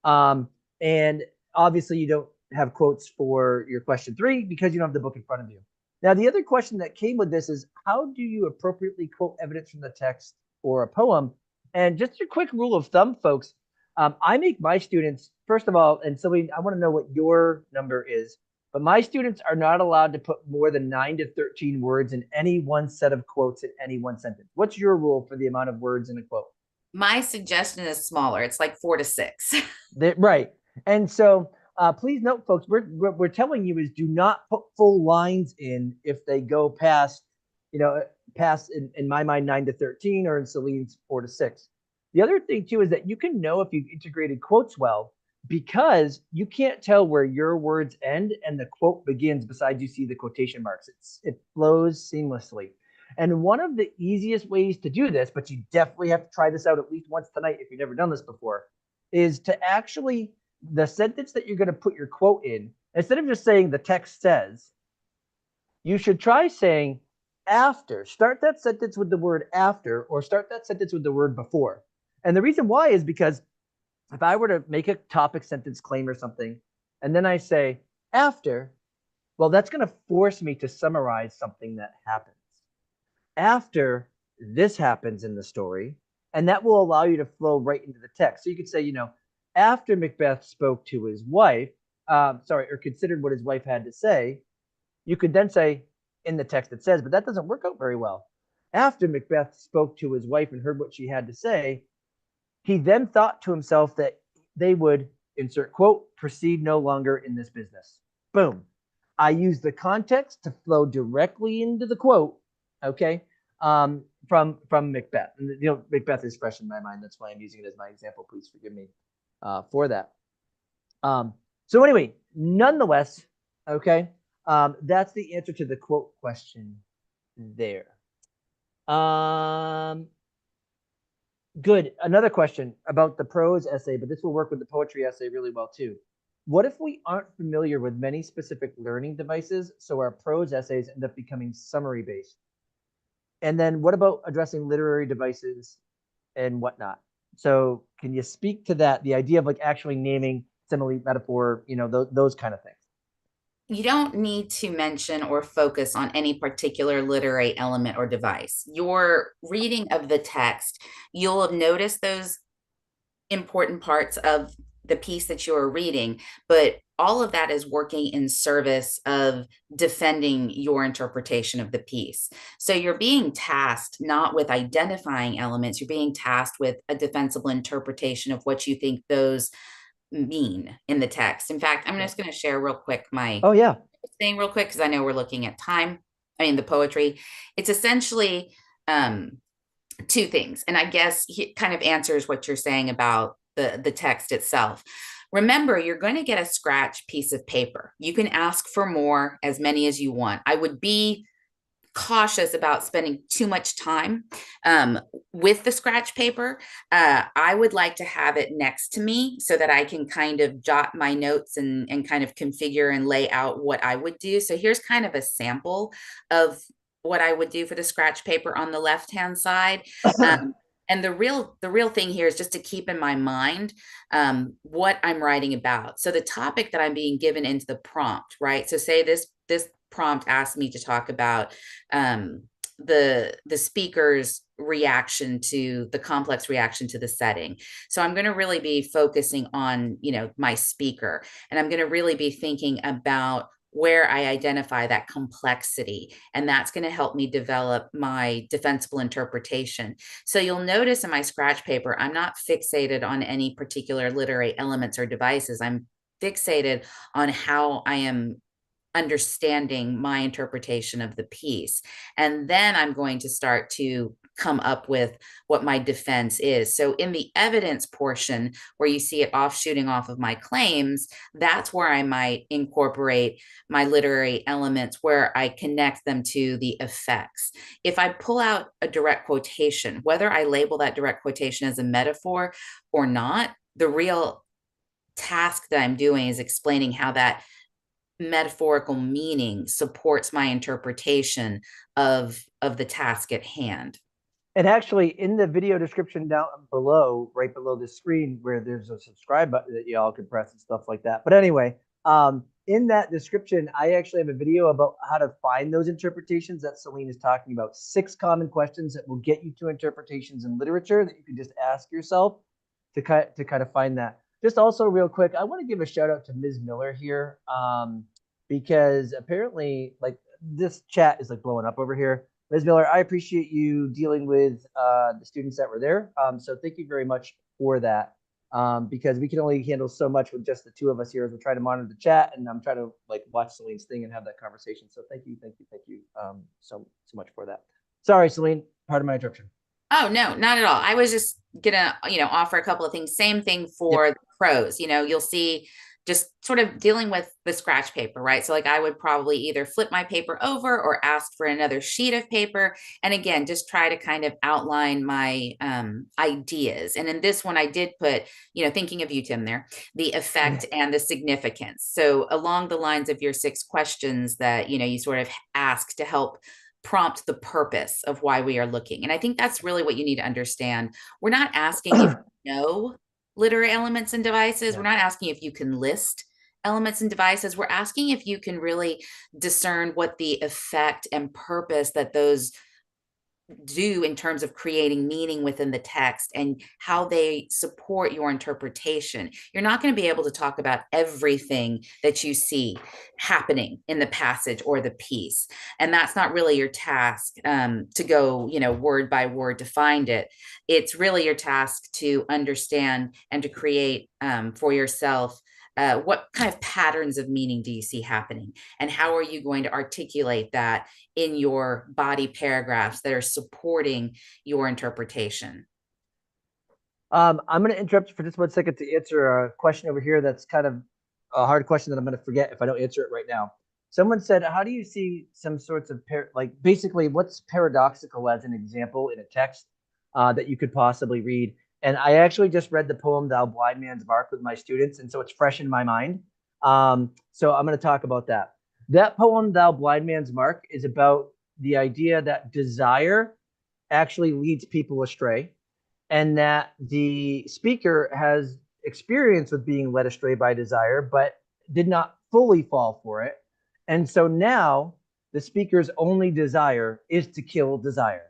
And obviously you don't have quotes for your question 3 because you don't have the book in front of you. Now, the other question that came with this is how do you appropriately quote evidence from the text or a poem? And just a quick rule of thumb, folks, I make my students, first of all, and so I want to know what your number is, but my students are not allowed to put more than 9 to 13 words in any one set of quotes in any one sentence. What's your rule for the amount of words in a quote? My suggestion is smaller. It's like 4 to 6. Right. And so please note, folks, we're telling you is do not put full lines in if they go past, past in my mind 9 to 13 or in Celine's 4 to 6. The other thing too is that you can know if you've integrated quotes well because you can't tell where your words end and the quote begins besides you see the quotation marks. It flows seamlessly. And one of the easiest ways to do this, but you definitely have to try this out at least once tonight if you've never done this before, is to actually, the sentence that you're going to put your quote in, instead of just saying the text says, you should try saying after. Start that sentence with the word after or start that sentence with the word before. And the reason why is because if I were to make a topic sentence claim or something, and then I say after, well, that's going to force me to summarize something that happens after this happens in the story, and that will allow you to flow right into the text. So you could say, after Macbeth spoke to his wife, or considered what his wife had to say, you could then say in the text it says, but that doesn't work out very well. After Macbeth spoke to his wife and heard what she had to say, he then thought to himself that they would, insert quote, proceed no longer in this business. Boom. I use the context to flow directly into the quote, okay, from Macbeth. And Macbeth is fresh in my mind. That's why I'm using it as my example. Please forgive me for that. So anyway, nonetheless, okay, that's the answer to the quote question there. Good. Another question about the prose essay, but this will work with the poetry essay really well too. What if we aren't familiar with many specific learning devices, so our prose essays end up becoming summary based? And then what about addressing literary devices and whatnot? So can you speak to that, the idea of like actually naming simile, metaphor, those kind of things? You don't need to mention or focus on any particular literary element or device. Your reading of the text, you'll have noticed those important parts of the piece that you're reading, but all of that is working in service of defending your interpretation of the piece. So you're being tasked not with identifying elements, you're being tasked with a defensible interpretation of what you think those mean in the text. In fact, I'm just going to share real quick my Oh yeah. thing real quick because I know we're looking at time. I mean, the poetry. It's essentially two things, and I guess it kind of answers what you're saying about the text itself. Remember, you're going to get a scratch piece of paper. You can ask for more, as many as you want. I would be cautious about spending too much time with the scratch paper. I would like to have it next to me so that I can kind of jot my notes and kind of configure and lay out what I would do. So here's kind of a sample of what I would do for the scratch paper on the left-hand side. And the real thing here is just to keep in my mind what I'm writing about. So the topic that I'm being given into the prompt, right? So say this prompt asked me to talk about the speaker's reaction to the complex reaction to the setting. So I'm going to really be focusing on, my speaker, and I'm going to really be thinking about where I identify that complexity. And that's going to help me develop my defensible interpretation. So you'll notice in my scratch paper, I'm not fixated on any particular literary elements or devices. I'm fixated on how I am understanding my interpretation of the piece. And then I'm going to start to come up with what my defense is. So in the evidence portion, where you see it offshooting off of my claims, that's where I might incorporate my literary elements, where I connect them to the effects. If I pull out a direct quotation, whether I label that direct quotation as a metaphor or not, the real task that I'm doing is explaining how that metaphorical meaning supports my interpretation of the task at hand. And actually, in the video description down below, right below the screen, where there's a subscribe button that y'all can press and stuff like that. But anyway, in that description, I actually have a video about how to find those interpretations that Celine is talking about. 6 common questions that will get you to interpretations in literature that you can just ask yourself to kind of find that. Just also real quick, I want to give a shout out to Ms. Miller here, because apparently, like, this chat is like blowing up over here. Ms. Miller, I appreciate you dealing with the students that were there. So thank you very much for that, because we can only handle so much with just the 2 of us here as we're trying to monitor the chat, and I'm trying to like watch Celine's thing and have that conversation. So thank you so much for that. Sorry, Celine, pardon my interruption. Oh, no, not at all. I was just gonna, offer a couple of things. Same thing for the prose. You'll see just sort of dealing with the scratch paper, right? So like I would probably either flip my paper over or ask for another sheet of paper. And again, just try to kind of outline my ideas. And in this one, I did put, thinking of you, Tim, there, the effect and the significance. So along the lines of your 6 questions that, you sort of ask to help prompt the purpose of why we are looking. And I think that's really what you need to understand. We're not asking if you know literary elements and devices. We're not asking if you can list elements and devices. We're asking if you can really discern what the effect and purpose that those do in terms of creating meaning within the text and how they support your interpretation. You're not going to be able to talk about everything that you see happening in the passage or the piece. And that's not really your task, to go, word by word to find it. It's really your task to understand and to create for yourself what kind of patterns of meaning do you see happening? And how are you going to articulate that in your body paragraphs that are supporting your interpretation? I'm going to interrupt you for just 1 second to answer a question over here that's kind of a hard question that I'm going to forget if I don't answer it right now. Someone said, how do you see some sorts of, basically, what's paradoxical as an example in a text that you could possibly read? And I actually just read the poem Thou Blind Man's Mark with my students, and so it's fresh in my mind. So I'm going to talk about that. That poem, Thou Blind Man's Mark, is about the idea that desire actually leads people astray, and that the speaker has experience with being led astray by desire, but did not fully fall for it. And so now the speaker's only desire is to kill desire.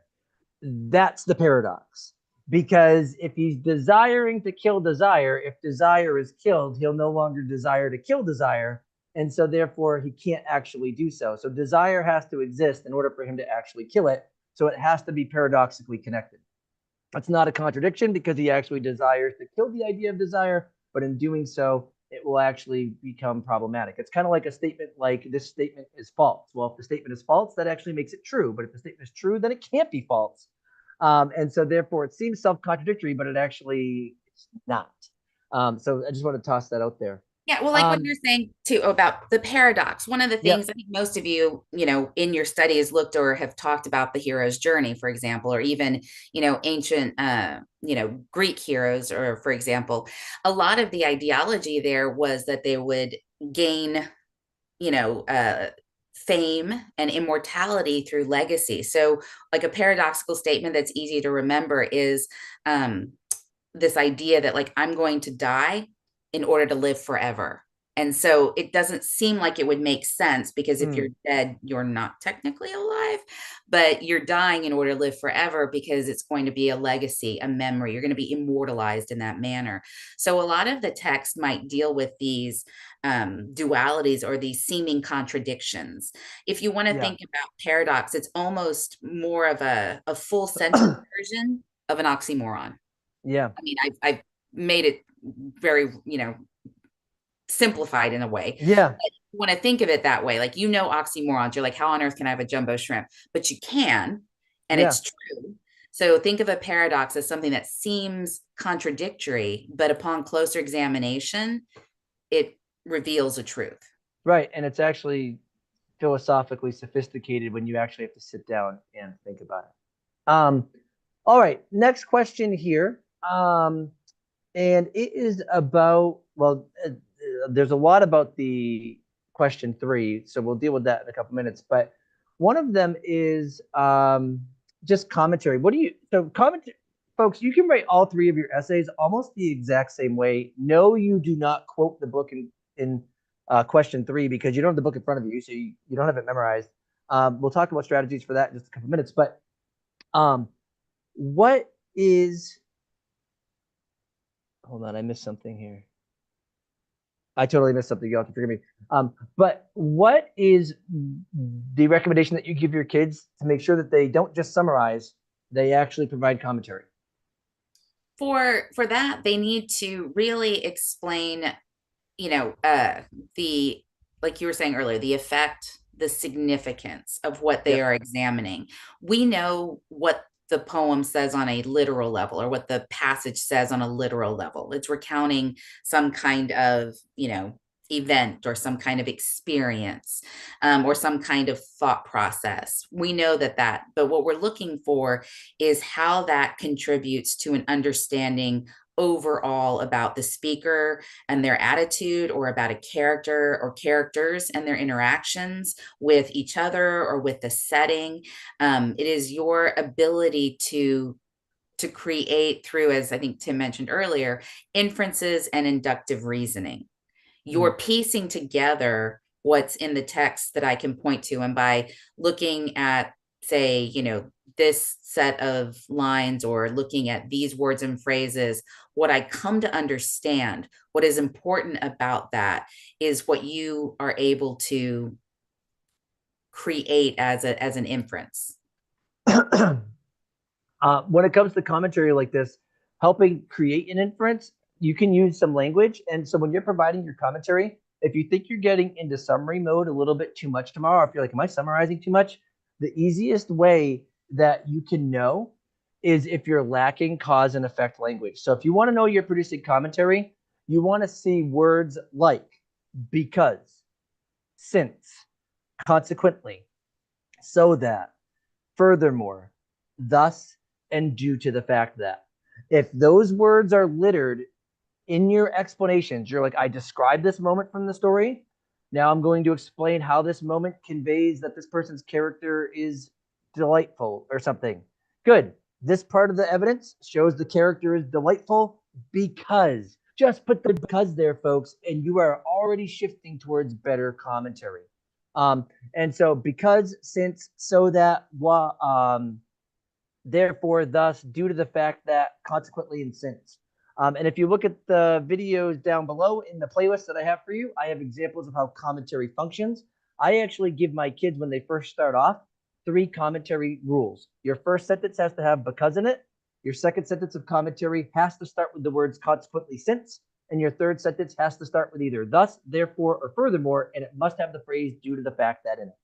That's the paradox. Because if he's desiring to kill desire, if desire is killed, he'll no longer desire to kill desire. And so therefore he can't actually do so. So desire has to exist in order for him to actually kill it. So it has to be paradoxically connected. That's not a contradiction because he actually desires to kill the idea of desire, but in doing so, it will actually become problematic. It's kind of like a statement like this statement is false. Well, if the statement is false, that actually makes it true. But if the statement is true, then it can't be false. And so therefore it seems self-contradictory, but it actually is not. So I just want to toss that out there. Yeah, well, like what you're saying too about the paradox. One of the things Yep. I think most of you, in your studies looked or have talked about the hero's journey, for example, or even, ancient, Greek heroes, or for example, a lot of the ideology there was that they would gain, you know, uh, fame and immortality through legacy. So, like a paradoxical statement that's easy to remember is this idea that like I'm going to die in order to live forever. And so it doesn't seem like it would make sense because if you're dead, you're not technically alive, but you're dying in order to live forever because it's going to be a legacy, a memory. You're going to be immortalized in that manner. So a lot of the text might deal with these dualities or these seeming contradictions. If you want to Yeah. think about paradox, it's almost more of a full sentence version of an oxymoron. Yeah. I mean, I've made it very, simplified in a way. Yeah. But you want to think of it that way. Like, oxymorons. You're like, how on earth can I have a jumbo shrimp? But you can, and Yeah. it's true. So think of a paradox as something that seems contradictory, but upon closer examination, it reveals a truth. Right. And it's actually philosophically sophisticated when you actually have to sit down and think about it. All right, next question here. And it is about, well, there's a lot about the question 3, so we'll deal with that in a couple minutes. But one of them is just commentary. Commentary, folks, you can write all 3 of your essays almost the exact same way. No, you do not quote the book in question 3 because you don't have the book in front of you, so you don't have it memorized. We'll talk about strategies for that in just a couple minutes. But what is, hold on, I missed something here. I totally missed something. Y'all can forgive me. But what is the recommendation that you give your kids to make sure that they don't just summarize, they actually provide commentary? For that, they need to really explain, the, like you were saying earlier, the effect, the significance of what they Yep. are examining. We know what the poem says on a literal level or what the passage says on a literal level. It's recounting some kind of, event or some kind of experience, or some kind of thought process. We know that, but what we're looking for is how that contributes to an understanding overall about the speaker and their attitude, or about a character or characters and their interactions with each other or with the setting. It is your ability to create through, as I think Tim mentioned earlier, inferences and inductive reasoning. You're piecing together what's in the text that I can point to. And by looking at, say, this set of lines or looking at these words and phrases, what I come to understand, what is important about that is what you are able to create as an inference. When it comes to commentary like this, helping create an inference, you can use some language. And so when you're providing your commentary, if you think you're getting into summary mode a little bit too much tomorrow, if you're like, am I summarizing too much? The easiest way that you can know is if you're lacking cause and effect language. So if you want to know you're producing commentary, you want to see words like because, since, consequently, so that, furthermore, thus, and due to the fact that. If those words are littered in your explanations, you're like, I described this moment from the story. Now I'm going to explain how this moment conveys that this person's character is delightful or something. Good. This part of the evidence shows the character is delightful because. Just put the because there, folks, and you are already shifting towards better commentary. And so because, since, so that, therefore, thus, due to the fact that, consequently, and since. And if you look at the videos down below in the playlist that I have for you, I have examples of how commentary functions. I actually give my kids, when they first start off, 3 commentary rules. Your first sentence has to have because in it. Your second sentence of commentary has to start with the words consequently, since. And your third sentence has to start with either thus, therefore, or furthermore, and it must have the phrase due to the fact that in it.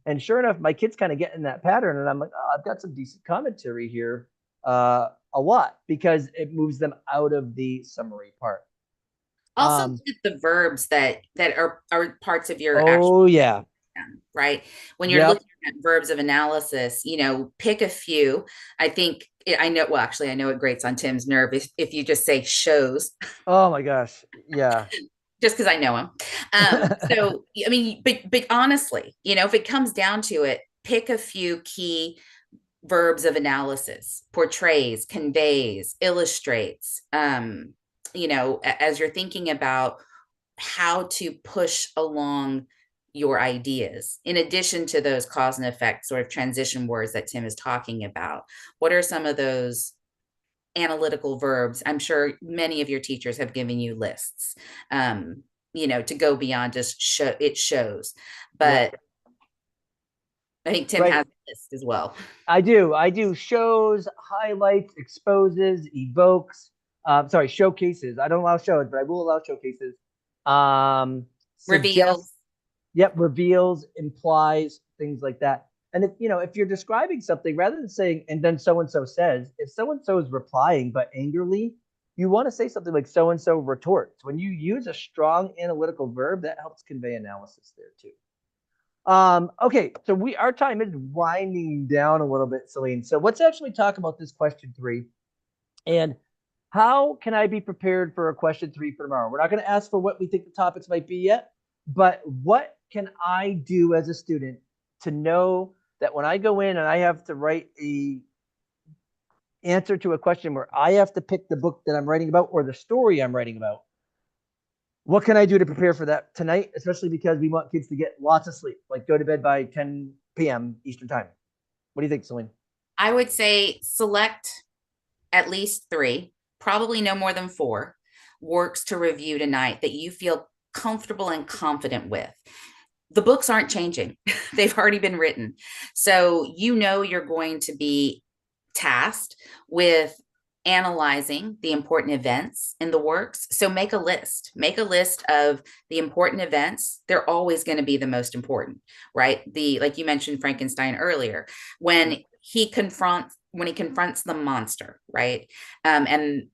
And sure enough, my kids kind of get in that pattern, and I'm like, oh, I've got some decent commentary here, a lot, because it moves them out of the summary part. Also, the verbs that are parts of your actual, Oh yeah, right? When you're yep. looking at verbs of analysis, pick a few. I know, well, actually, I know it grates on Tim's nerve if you just say shows, Oh my gosh, yeah. just because I know him. So, I mean, but honestly, if it comes down to it, pick a few key verbs of analysis: portrays, conveys, illustrates. As you're thinking about how to push along your ideas, in addition to those cause and effect sort of transition words that Timm is talking about, what are some of those analytical verbs? I'm sure many of your teachers have given you lists, to go beyond just shows. But Yep. I think Timm Right. has a list as well. I do. I do shows, highlights, exposes, evokes. Sorry, showcases. I don't allow shows, but I will allow showcases. Reveals. Suggests. Yep. Reveals, implies, things like that. And if you're describing something, rather than saying "and then so and so says," if so and so is replying but angrily, you want to say something like "so and so retorts." When you use a strong analytical verb, that helps convey analysis there too. Okay, so our time is winding down a little bit, Celine. So let's actually talk about this question 3. And how can I be prepared for a question 3 for tomorrow? We're not going to ask for what we think the topics might be yet, but what can I do as a student to know that when I go in and I have to write a answer to a question where I have to pick the book that I'm writing about or the story I'm writing about, what can I do to prepare for that tonight, especially because we want kids to get lots of sleep, like go to bed by 10 p.m. Eastern time? What do you think, Celine? I would say select at least 3, probably no more than 4 works to review tonight that you feel comfortable and confident with. The books aren't changing. They've already been written. So you're going to be tasked with analyzing the important events in the works. So make a list. Make a list of the important events. They're always going to be the most important, right? Like you mentioned Frankenstein earlier, when he confronts the monster, right? And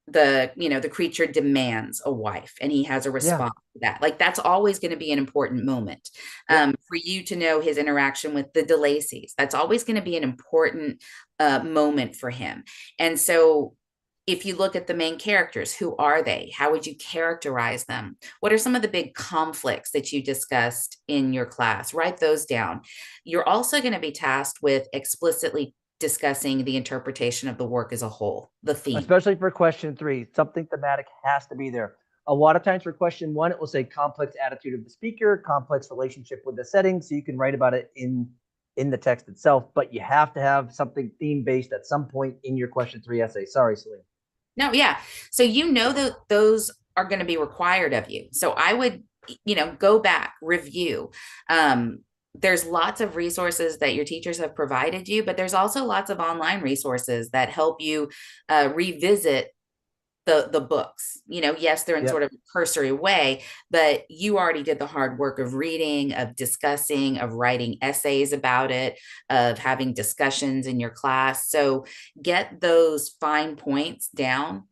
the creature demands a wife, and he has a Yeah. response to that. Like, that's always going to be an important moment. Yep. For you to know his interaction with the DeLacy's, that's always going to be an important moment for him. And so if you look at the main characters, who are they? How would you characterize them? What are some of the big conflicts that you discussed in your class? Write those down. You're also going to be tasked with explicitly discussing the interpretation of the work as a whole, the theme. Especially for question 3, something thematic has to be there. A lot of times for question 1, it will say complex attitude of the speaker, complex relationship with the setting, so you can write about it in the text itself, but you have to have something theme based at some point in your question 3 essay. Sorry, Celine. No, yeah. So that those are going to be required of you. So I would, go back, review. There's lots of resources that your teachers have provided you, but there's also lots of online resources that help you revisit the books. Yes, they're in Yep. sort of a cursory way, but you already did the hard work of reading, of discussing, of writing essays about it, of having discussions in your class. So get those fine points down,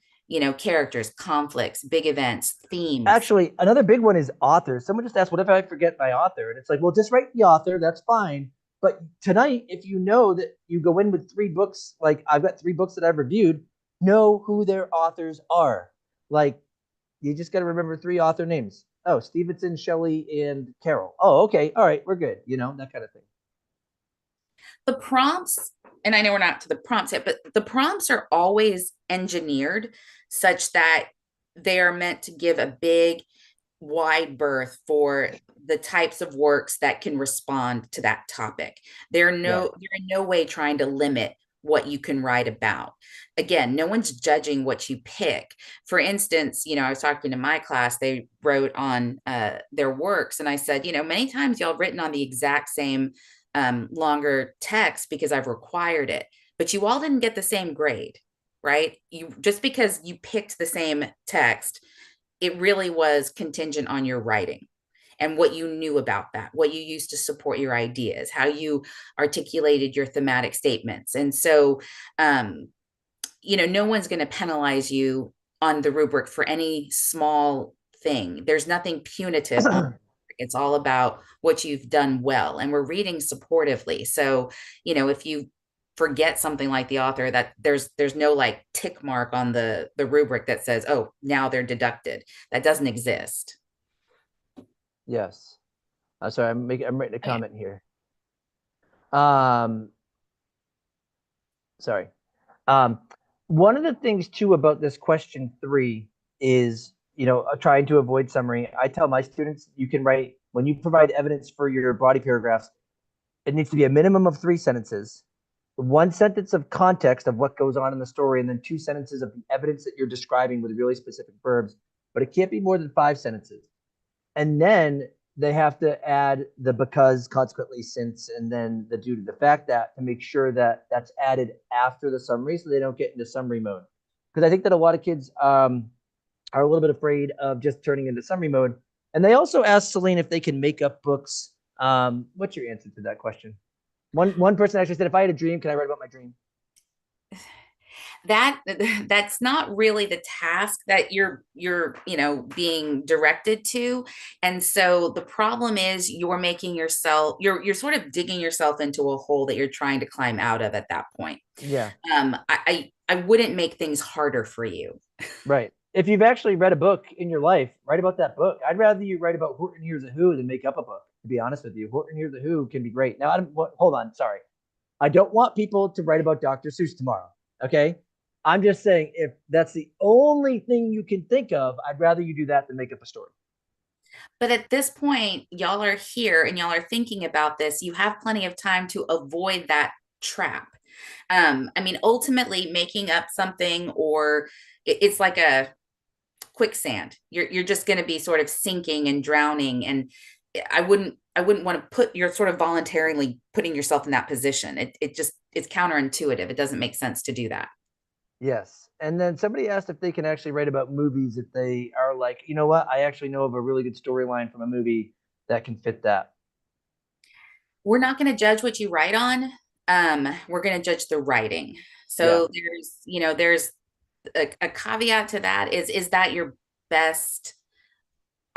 characters, conflicts, big events, themes. Actually, another big one is authors. Someone just asked, what if I forget my author? And it's like, well, just write the author. That's fine. But tonight, if you know that you go in with 3 books, like I've got 3 books that I've reviewed, know who their authors are. Like, you just got to remember 3 author names. Oh, Stevenson, Shelley, and Carroll. Oh, okay. All right. We're good. That kind of thing. The prompts, and I know we're not to the prompts yet, but the prompts are always engineered such that they are meant to give a big, wide berth for the types of works that can respond to that topic. They're Yeah. in no way trying to limit what you can write about. Again, no one's judging what you pick. For instance, I was talking to my class, they wrote on their works, and I said, many times y'all have written on the exact same longer text because I've required it, but you all didn't get the same grade, right? You just because you picked the same text, it really was contingent on your writing and what you knew about that, what you used to support your ideas, how you articulated your thematic statements. And so, no one's going to penalize you on the rubric for any small thing. There's nothing punitive on. It's all about what you've done well, and we're reading supportively. So, if you forget something like the author, that there's no like tick mark on the rubric that says, oh, now they're deducted. That doesn't exist. Yes. Sorry, I'm writing a comment here. Sorry. One of the things too about this question 3 is, trying to avoid summary. I tell my students, you can write, when you provide evidence for your body paragraphs, it needs to be a minimum of 3 sentences, 1 sentence of context of what goes on in the story, and then 2 sentences of the evidence that you're describing with really specific verbs, but it can't be more than 5 sentences. And then they have to add the because, consequently, since, and then the due to the fact that, to make sure that that's added after the summary so they don't get into summary mode. Because I think that a lot of kids are a little bit afraid of just turning into summary mode. And they also asked Celine if they can make up books. What's your answer to that question? One person actually said, if I had a dream, can I write about my dream? That's not really the task that you're being directed to. And so the problem is you're making yourself, you're sort of digging yourself into a hole that you're trying to climb out of at that point. Yeah. I wouldn't make things harder for you. Right. If you've actually read a book in your life, write about that book. I'd rather you write about Horton Hears a Who than make up a book, to be honest with you. Horton Hears a Who can be great. Now, hold on. Sorry. I don't want people to write about Dr. Seuss tomorrow. Okay. I'm just saying, if that's the only thing you can think of, I'd rather you do that than make up a story. But at this point, y'all are here and y'all are thinking about this. You have plenty of time to avoid that trap. Ultimately, making up something, or it's like a quicksand. You're just going to be sort of sinking and drowning. And I wouldn't want to you're sort of voluntarily putting yourself in that position. It's counterintuitive. It doesn't make sense to do that. Yes. And then somebody asked if they can actually write about movies, if they are like, you know what, I actually know of a really good storyline from a movie that can fit that. We're not going to judge what you write on. We're going to judge the writing. So there's a caveat to that. Is that your best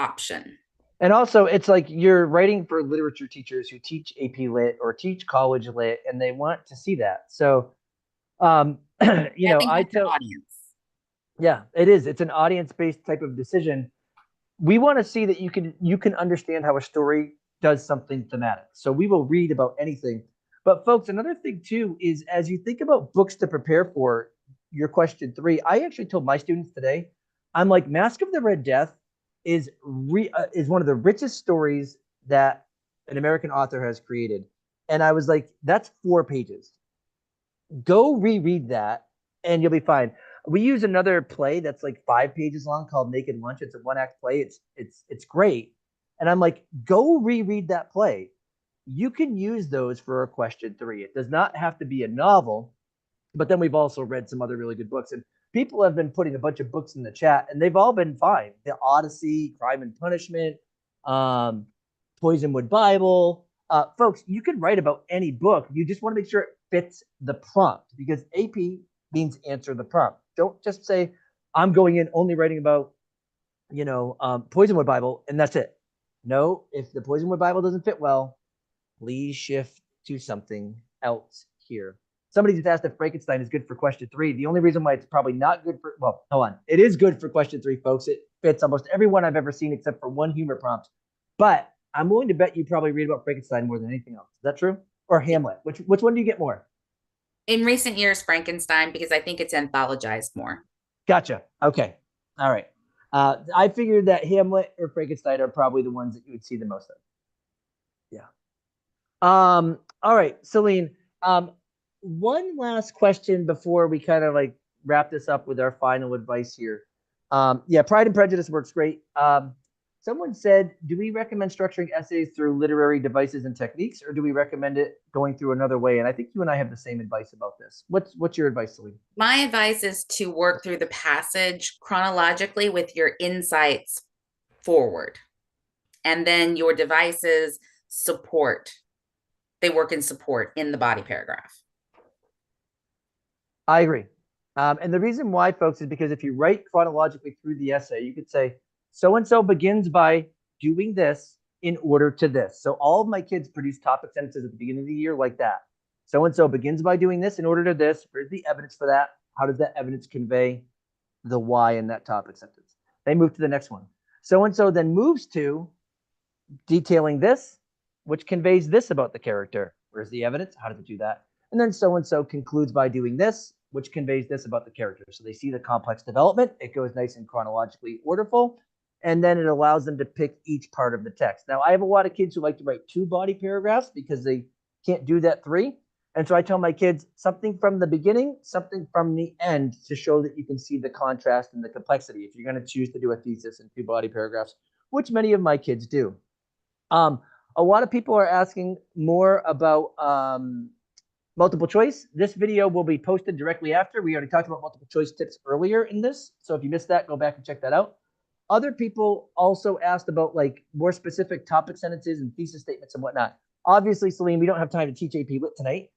option? And also, it's like you're writing for literature teachers who teach AP Lit or teach college Lit, and they want to see that. So, I tell audience. Yeah, it is. It's an audience-based type of decision. We want to see that you can understand how a story does something thematic. So we will read about anything. But folks, another thing too is, as you think about books to prepare for your question 3, I actually told my students today, I'm like, Mask of the Red Death is one of the richest stories that an American author has created. And I was like, that's 4 pages. Go reread that and you'll be fine. We use another play that's like 5 pages long called Naked Lunch. It's a 1-act play. It's great. And I'm like, go reread that play. You can use those for a question 3. It does not have to be a novel, but then we've also read some other really good books. And people have been putting a bunch of books in the chat, and they've all been fine. The Odyssey, Crime and Punishment, Poisonwood Bible. Folks, you can write about any book. You just want to make sure it fits the prompt, because AP means answer the prompt. Don't just say, I'm going in only writing about, Poisonwood Bible, and that's it. No, if the Poisonwood Bible doesn't fit well, please shift to something else here. Somebody just asked if Frankenstein is good for question 3. The only reason why it's probably not good for, well, hold on. It is good for question 3, folks. It fits almost everyone I've ever seen except for one humor prompt. But I'm willing to bet you probably read about Frankenstein more than anything else. Is that true? Or Hamlet? Which one do you get more? In recent years, Frankenstein, because I think it's anthologized more. Gotcha. Okay. All right. I figured that Hamlet or Frankenstein are probably the ones that you would see the most of. Yeah. All right, Celine. one last question before we kind of like wrap this up with our final advice here. Yeah, Pride and Prejudice works great. Someone said, do we recommend structuring essays through literary devices and techniques, or do we recommend it going through another way? And I think you and I have the same advice about this. What's your advice, Celine? My advice is to work through the passage chronologically with your insights forward. And then your devices support, they work in support in the body paragraph. I agree. And the reason why, folks, is because if you write chronologically through the essay, you could say, so-and-so begins by doing this in order to this. So all of my kids produce topic sentences at the beginning of the year like that. So-and-so begins by doing this in order to this. Where's the evidence for that? How does that evidence convey the why in that topic sentence? They move to the next one. So-and-so then moves to detailing this, which conveys this about the character. Where's the evidence? How does it do that? And then so-and-so concludes by doing this, which conveys this about the character. So they see the complex development. It goes nice and chronologically orderful. And then it allows them to pick each part of the text. Now, I have a lot of kids who like to write 2 body paragraphs because they can't do that 3. And so I tell my kids something from the beginning, something from the end to show that you can see the contrast and the complexity if you're going to choose to do a thesis in 2 body paragraphs, which many of my kids do. A lot of people are asking more about multiple choice. This video will be posted directly after. We already talked about multiple choice tips earlier in this. So if you missed that, go back and check that out. Other people also asked about like more specific topic sentences and thesis statements and whatnot. Obviously, Celine, we don't have time to teach AP Lit tonight,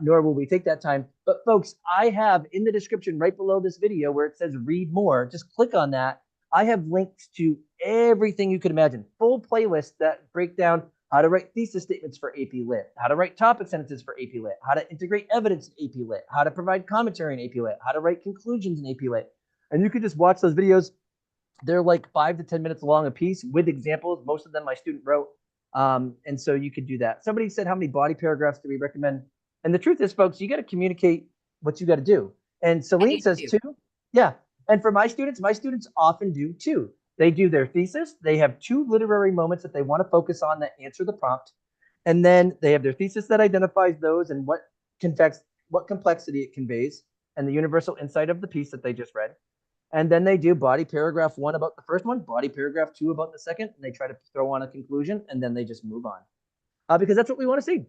nor will we take that time. But folks, I have in the description right below this video where it says read more, just click on that. I have links to everything you could imagine, full playlists that break down how to write thesis statements for AP Lit, how to write topic sentences for AP Lit, how to integrate evidence in AP Lit, how to provide commentary in AP Lit, how to write conclusions in AP Lit. And you can just watch those videos. They're like 5 to 10 minutes long a piece with examples. Most of them my student wrote. And so you could do that. Somebody said, how many body paragraphs do we recommend? And the truth is, folks, you got to communicate what you got to do. And Celine says 2. Yeah. And for my students often do 2. They do their thesis. They have 2 literary moments that they want to focus on that answer the prompt. And then they have their thesis that identifies those and what complexity it conveys and the universal insight of the piece that they just read. And then they do body paragraph 1 about the first one, body paragraph 2 about the second, and they try to throw on a conclusion, and then they just move on because that's what we want to see.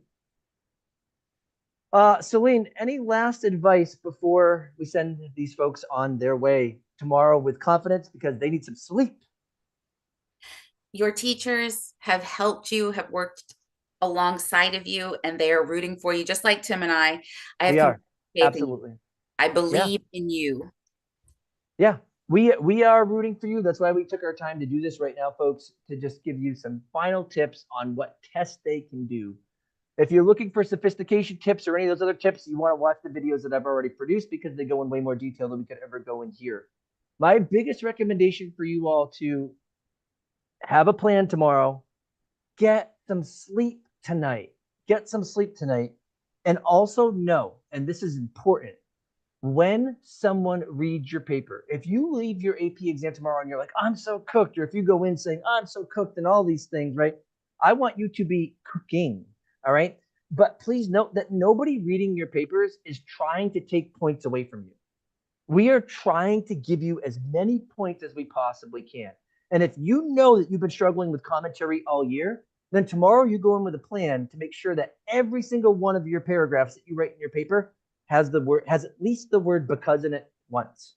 Celine, any last advice before we send these folks on their way tomorrow with confidence because they need some sleep? Your teachers have helped you, have worked alongside of you, and they are rooting for you, just like Tim and I. I have Absolutely. I believe in you. Yeah, we are rooting for you. That's why we took our time to do this right now, folks, to just give you some final tips on what tests they can do. If you're looking for sophistication tips or any of those other tips, you want to watch the videos that I've already produced because they go in way more detail than we could ever go in here. My biggest recommendation for you all to have a plan tomorrow, get some sleep tonight. Get some sleep tonight. And also know, and this is important, when someone reads your paper, if you leave your AP exam tomorrow and you're like, I'm so cooked, or if you go in saying, I'm so cooked and all these things, right? I want you to be cooking, all right? But please note that nobody reading your papers is trying to take points away from you. We are trying to give you as many points as we possibly can. And if you know that you've been struggling with commentary all year, then tomorrow you go in with a plan to make sure that every single one of your paragraphs that you write in your paper has at least the word because in it once.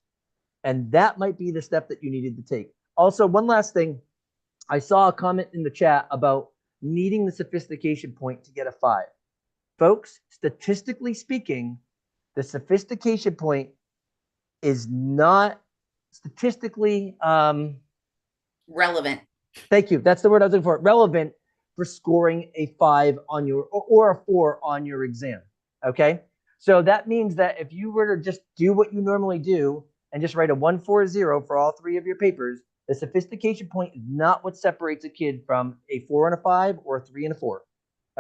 And that might be the step that you needed to take. Also, one last thing. I saw a comment in the chat about needing the sophistication point to get a 5. Folks, statistically speaking, the sophistication point is not statistically relevant. Thank you. That's the word I was looking for. Relevant for scoring a 5 on your or a 4 on your exam. Okay. So that means that if you were to just do what you normally do and just write a 140 for all 3 of your papers, the sophistication point is not what separates a kid from a 4 and a 5 or a 3 and a 4.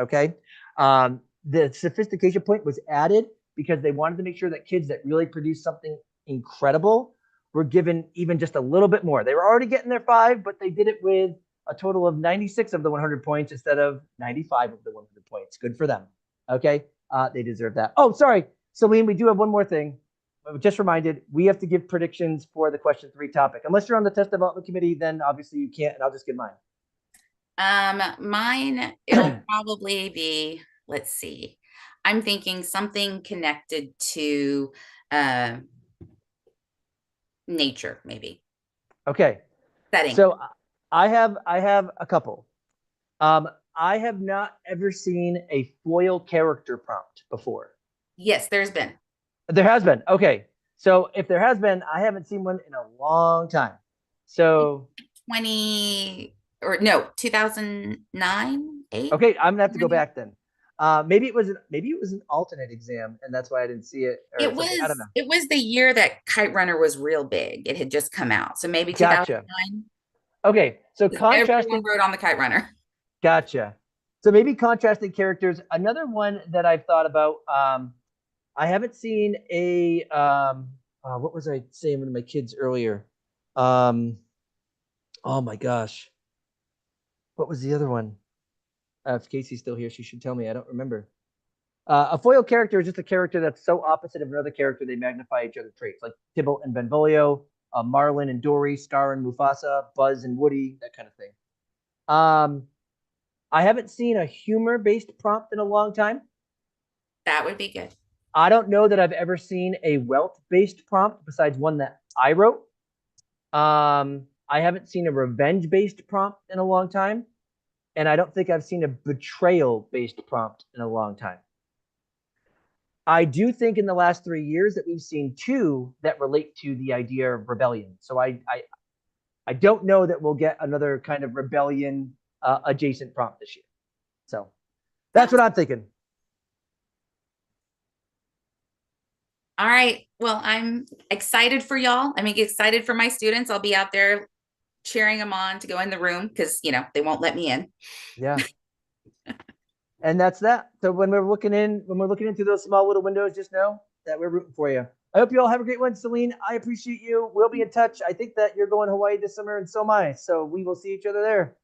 Okay. The sophistication point was added because they wanted to make sure that kids that really produce something incredible were given even just a little bit more. They were already getting their 5, but they did it with a total of 96 of the 100 points instead of 95 of the 100 points. Good for them. Okay. They deserve that. Oh, sorry, Celine, we do have one more thing. I was just reminded, we have to give predictions for the question 3 topic. Unless you're on the test development committee, then obviously you can't, and I'll just give mine. Mine, it'll probably be, let's see. I'm thinking something connected to uh nature, maybe. Okay. Setting. So I have a couple. I have not ever seen a foil character prompt before. Yes, there's been There has been. Okay. So if there has been, I haven't seen one in a long time. So 20 or no, 2009, 8. okay, I'm gonna have to go back then. Maybe it was an alternate exam, and that's why I didn't see it or It something. I don't was know. it was the year that Kite Runner was real big. It had just come out. So maybe Gotcha. 2009. Okay, so Everyone contrasting. wrote on the Kite Runner. Gotcha. So maybe contrasting characters. Another one that I've thought about. I haven't seen a. What was I saying to my kids earlier? Um, oh my gosh, what was the other one? If Casey's still here, she should tell me. I don't remember. A foil character is just a character that's so opposite of another character they magnify each other's traits, like Tybalt and Benvolio, Marlin and Dory, Scar and Mufasa, Buzz and Woody, that kind of thing. I haven't seen a humor-based prompt in a long time. That would be good. I don't know that I've ever seen a wealth-based prompt besides one that I wrote. I haven't seen a revenge-based prompt in a long time, and I don't think I've seen a betrayal-based prompt in a long time. I do think in the last 3 years that we've seen 2 that relate to the idea of rebellion. So I don't know that we'll get another kind of rebellion adjacent prompt this year. So that's what I'm thinking. All right. Well, I'm excited for y'all. I'm excited for my students. I'll be out there cheering them on to go in the room because, they won't let me in. Yeah. And that's that. So when we're looking into those small little windows, just know that we're rooting for you. I hope you all have a great one. Celine, I appreciate you. We'll be in touch. I think that you're going to Hawaii this summer, and so am I. So we will see each other there.